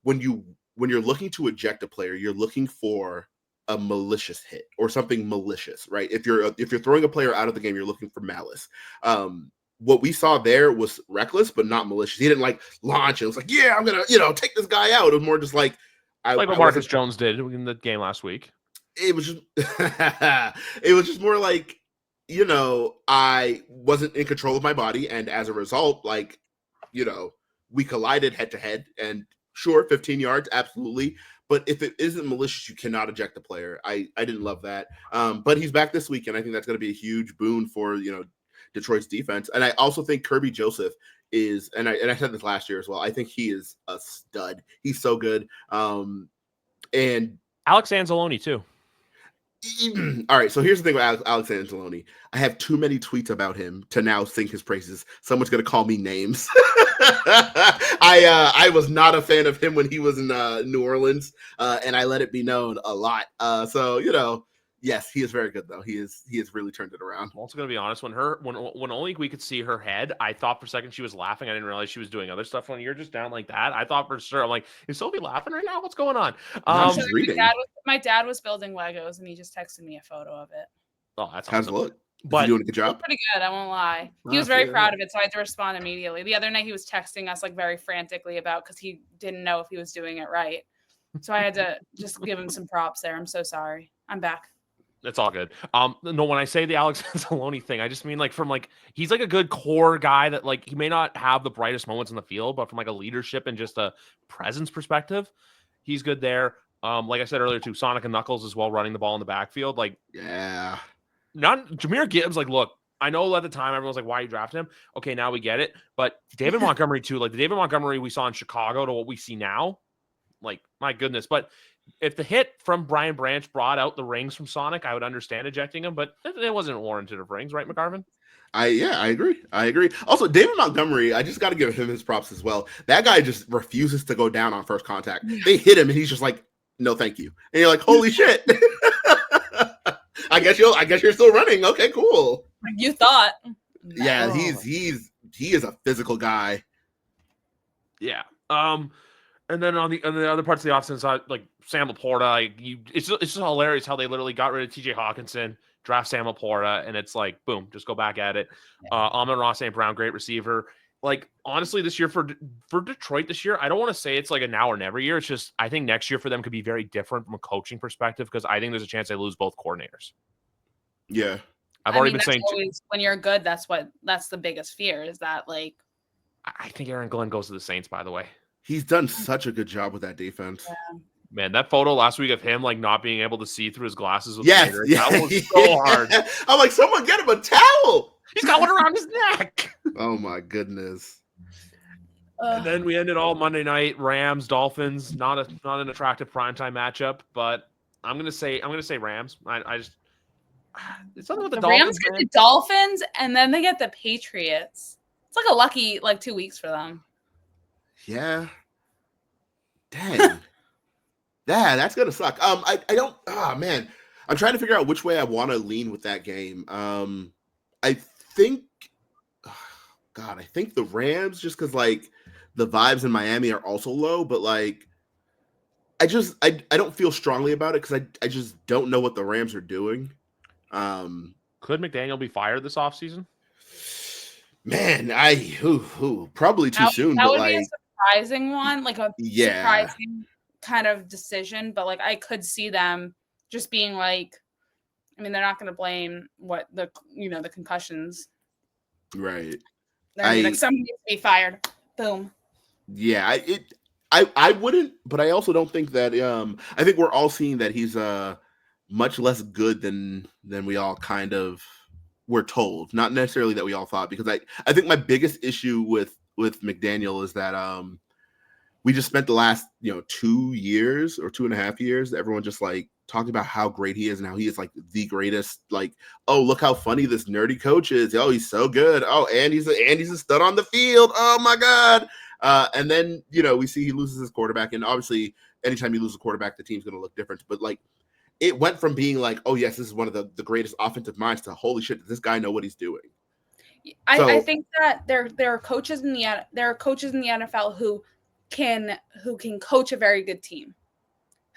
when you're looking to eject a player, you're looking for a malicious hit or something malicious, right? If you're throwing a player out of the game, you're looking for malice. What we saw there was reckless, but not malicious. He didn't like launch. It was like, yeah, I'm gonna, take this guy out. It was more just like, Like what Marcus Jones did in the game last week. It was just, it was just more like, I wasn't in control of my body, and as a result, like, we collided head to head, and sure, 15 yards, absolutely. But if it isn't malicious, you cannot eject the player. I didn't love that. But he's back this week, and I think that's going to be a huge boon for Detroit's defense. And I also think Kirby Joseph is, and I said this last year as well, I think he is a stud. He's so good. And Alex Anzalone too. All right, so here's the thing with Alex Anzalone. I have too many tweets about him to now sing his praises. Someone's going to call me names. I was not a fan of him when he was in New Orleans, and I let it be known a lot. So, yes, he is very good, though. He has really turned it around. I'm also going to be honest. When only we could see her head, I thought for a second she was laughing. I didn't realize she was doing other stuff. When you're just down like that, I thought for sure. I'm like, is Sophie laughing right now? What's going on? My dad was building Legos, and he just texted me a photo of it. Oh, that's how's awesome. it look? But doing a good job. Pretty good, I won't lie. He was very proud of it, so I had to respond immediately. The other night, he was texting us like very frantically because he didn't know if he was doing it right. So I had to just give him some props there. I'm so sorry. I'm back. It's all good. No, when I say the Alex Anzalone thing, I just mean he's like a good core guy that like he may not have the brightest moments in the field, but from like a leadership and just a presence perspective, he's good there. Like I said earlier too, Sonic and Knuckles as well running the ball in the backfield. Like, yeah. Not Jahmyr Gibbs, like, look, I know at the time everyone's like, why you drafted him? Okay, now we get it. But David Montgomery too, like the David Montgomery we saw in Chicago to what we see now, like, my goodness. But if the hit from Brian Branch brought out the rings from Sonic, I would understand ejecting him, but it wasn't warranted of rings, right, McGarvin? I agree. Also, David Montgomery, I just got to give him his props as well. That guy just refuses to go down on first contact. They hit him, and he's just like, no, thank you. And you're like, holy shit. I guess you're still running. Okay, cool. You thought. Yeah, he is a physical guy. Yeah. And then on the other parts of the offense side, like Sam Laporta, it's just hilarious how they literally got rid of TJ Hawkinson, draft Sam Laporta, and it's like, boom, just go back at it. Amon-Ra St. Brown, great receiver. Like, honestly, this year for Detroit this year, I don't want to say it's like a now or never year. It's just I think next year for them could be very different from a coaching perspective because I think there's a chance they lose both coordinators. Yeah. I've already been saying when you're good, that's the biggest fear is that, like, I think Aaron Glenn goes to the Saints, by the way. He's done such a good job with that defense. Yeah. Man, that photo last week of him like not being able to see through his glasses with that was so hard. I'm like, someone get him a towel. He's got one around his neck. Oh my goodness. And then we ended all Monday night, Rams, Dolphins, not an attractive primetime matchup, but I'm gonna say Rams. I just it's something with the Dolphins. Rams get the Dolphins and then they get the Patriots. It's like a lucky 2 weeks for them. Yeah. Dang. That's gonna suck. I don't. Oh man, I'm trying to figure out which way I want to lean with that game. I think, I think the Rams, just because like the vibes in Miami are also low, but like I don't feel strongly about it because I just don't know what the Rams are doing. Could McDaniel be fired this offseason? Man, probably too soon. That but would like, be a surprising one, like a surprising kind of decision. But like, I could see them just being like, I mean, they're not going to blame what the concussions, right? They're like, somebody needs to be fired. Boom. Yeah, I wouldn't, but I also don't think that. I think we're all seeing that he's much less good than we all kind of were told. Not necessarily that we all thought, because I think my biggest issue with McDaniel is that we just spent the last 2 years or 2.5 years, everyone just like talking about how great he is and how he is like the greatest. Like, oh, look how funny this nerdy coach is. Oh, he's so good. Oh, and he's a stud on the field. Oh my God. And then we see he loses his quarterback, and obviously anytime you lose a quarterback, the team's going to look different. But like, it went from being like, oh yes, this is one of the greatest offensive minds to holy shit, does this guy know what he's doing? I think that there are coaches in the NFL who can coach a very good team,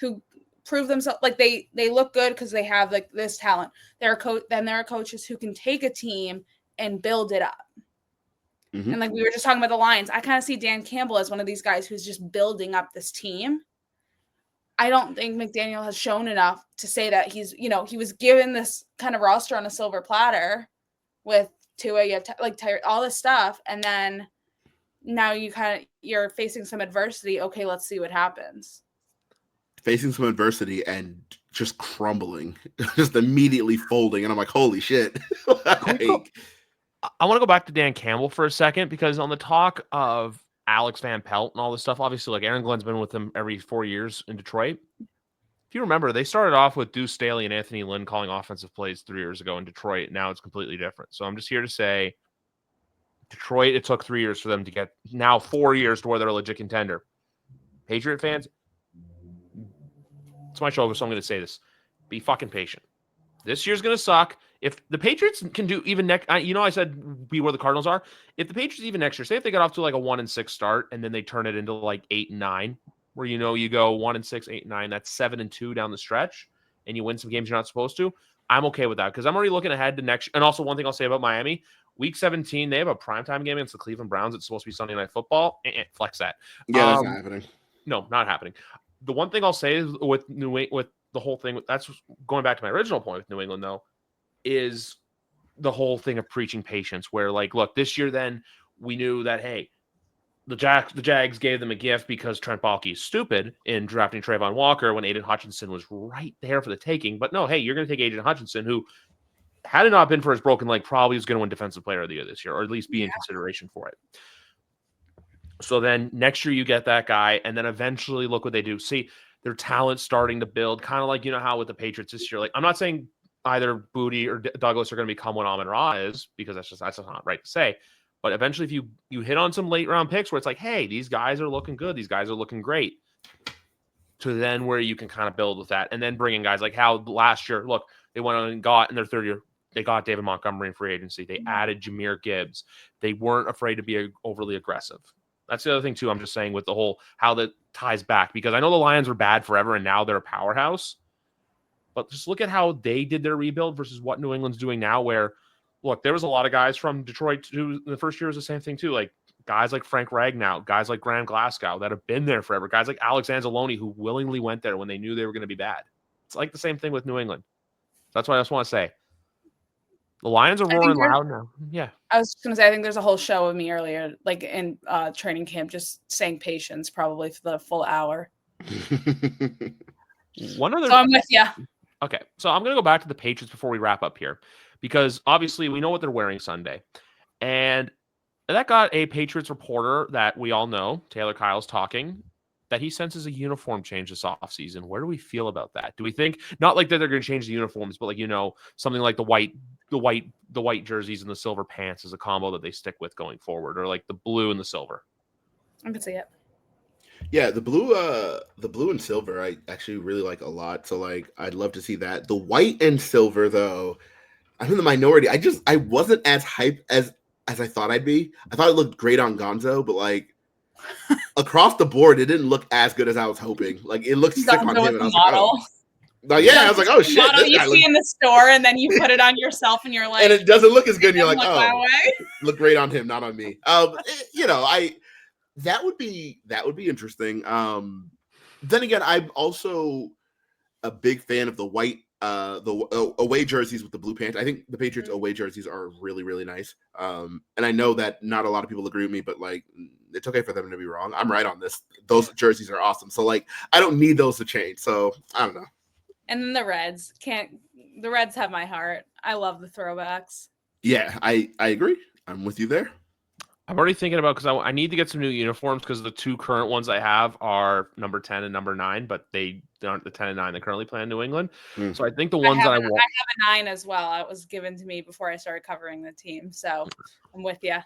who prove themselves like they look good because they have like this talent. Then there are coaches who can take a team and build it up. Mm-hmm. And like we were just talking about the Lions, I kind of see Dan Campbell as one of these guys who's just building up this team. I don't think McDaniel has shown enough to say that he was given this kind of roster on a silver platter with Tua, you have all this stuff, and then now you're facing some adversity. Okay, let's see what happens. Facing some adversity and just crumbling, just immediately folding, and I'm like, holy shit! I want to go back to Dan Campbell for a second, because on the talk of Alex Van Pelt and all this stuff, obviously, like Aaron Glenn's been with them every 4 years in Detroit. If you remember, they started off with Deuce Staley and Anthony Lynn calling offensive plays 3 years ago in Detroit. Now it's completely different. So I'm just here to say, Detroit, it took 3 years for them to get now 4 years to where they're a legit contender. Patriot fans, it's my show, so I'm going to say this. Be fucking patient. This year's going to suck. If the Patriots can do even next, I said be where the Cardinals are. If the Patriots even next year, say if they got off to like a 1-6 start and then they turn it into like 8-9, where you go 1-6, 8-9, that's 7-2 down the stretch, and you win some games you're not supposed to. I'm okay with that because I'm already looking ahead to next. And also, one thing I'll say about Miami, Week 17, they have a primetime game against the Cleveland Browns. It's supposed to be Sunday Night Football. Flex that. Yeah, that's not happening. No, not happening. The one thing I'll say is with the whole thing, that's going back to my original point with New England, though, is the whole thing of preaching patience, where like, look, this year then we knew that, hey, the Jags gave them a gift because Trent Baalke is stupid in drafting Trayvon Walker when Aiden Hutchinson was right there for the taking. But no, hey, you're going to take Aiden Hutchinson, who, had it not been for his broken leg, probably is going to win Defensive Player of the Year this year, or at least be in consideration for it. So then next year you get that guy, and then eventually look what they do. See, their talent starting to build, kind of like, how with the Patriots this year. Like, I'm not saying either Booty or Douglas are going to become what Amon-Ra is, because that's just not right to say. But eventually, if you hit on some late round picks where it's like, hey, these guys are looking good, these guys are looking great, to then where you can kind of build with that, and then bring in guys like how last year, look, they went on and got in their third year, they got David Montgomery in free agency, they added Jahmyr Gibbs, they weren't afraid to be overly aggressive. That's the other thing too. I'm just saying with the whole how that ties back, because I know the Lions were bad forever and now they're a powerhouse. But just look at how they did their rebuild versus what New England's doing now, where, look, there was a lot of guys from Detroit who the first year was the same thing too. Like guys like Frank Ragnow, guys like Graham Glasgow that have been there forever, guys like Alex Anzalone who willingly went there when they knew they were going to be bad. It's like the same thing with New England. That's what I just want to say. The Lions are roaring loud now. Yeah. I was just going to say, I think there's a whole show of me earlier, like in training camp, just saying patience probably for the full hour. Mm-hmm. So I'm with you. Okay. So I'm going to go back to the Patriots before we wrap up here, because obviously we know what they're wearing Sunday. And that got a Patriots reporter that we all know, Taylor Kyle's talking, that he senses a uniform change this offseason. Where do we feel about that? Do we think, not like that they're going to change the uniforms, but like, something like the white jerseys and the silver pants is a combo that they stick with going forward, or like the blue and the silver? I can see it. Yeah, the blue and silver I actually really like a lot. So like I'd love to see that. The white and silver though, I'm in the minority. I wasn't as hyped as I thought I'd be. I thought it looked great on Gonzo, but like across the board, it didn't look as good as I was hoping. Like it looked sick on him, and I was model. like, I was like, oh shit, model you see in the store, and then you put it on yourself, and you're like, and it doesn't look as good. And you're like, oh, look great on him, not on me. That would be interesting. Then again, I'm also a big fan of the white, the away jerseys with the blue pants. I think the Patriots away jerseys are really, really nice. And I know that not a lot of people agree with me, but like, it's okay for them to be wrong. I'm right on this. Those jerseys are awesome. So like, I don't need those to change. So I don't know. And then the Reds have my heart. I love the throwbacks. Yeah, I agree. I'm with you there. I'm already thinking about, because I need to get some new uniforms, because the two current ones I have are number 10 and number 9, but they aren't the 10 and 9 they currently play in New England. So I think the ones I want. I have a 9 as well. It was given to me before I started covering the team. So I'm with you.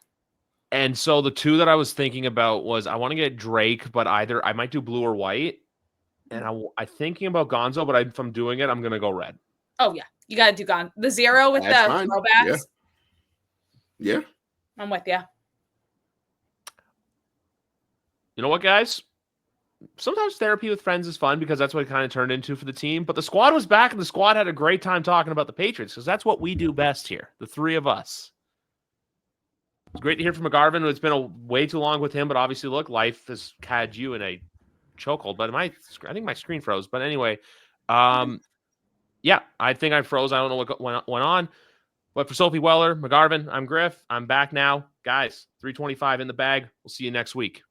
And so the two that I was thinking about was, I want to get Drake, but either I might do blue or white. And I'm thinking about Gonzo, but if I'm doing it, I'm going to go red. Oh, yeah. You got to do the 0 with That's the fine. throwbacks. Yeah. Yeah. I'm with you. You know what, guys? Sometimes therapy with friends is fun because that's what it kind of turned into for the team. But the squad was back, and the squad had a great time talking about the Patriots because that's what we do best here, the three of us. It's great to hear from McGarvin. It's been way too long with him, but obviously, look, life has had you in a chokehold. But I think my screen froze. But anyway, yeah, I think I froze. I don't know what went on. But for Sophie Weller, McGarvin, I'm Griff. I'm back now. Guys, 325 in the bag. We'll see you next week.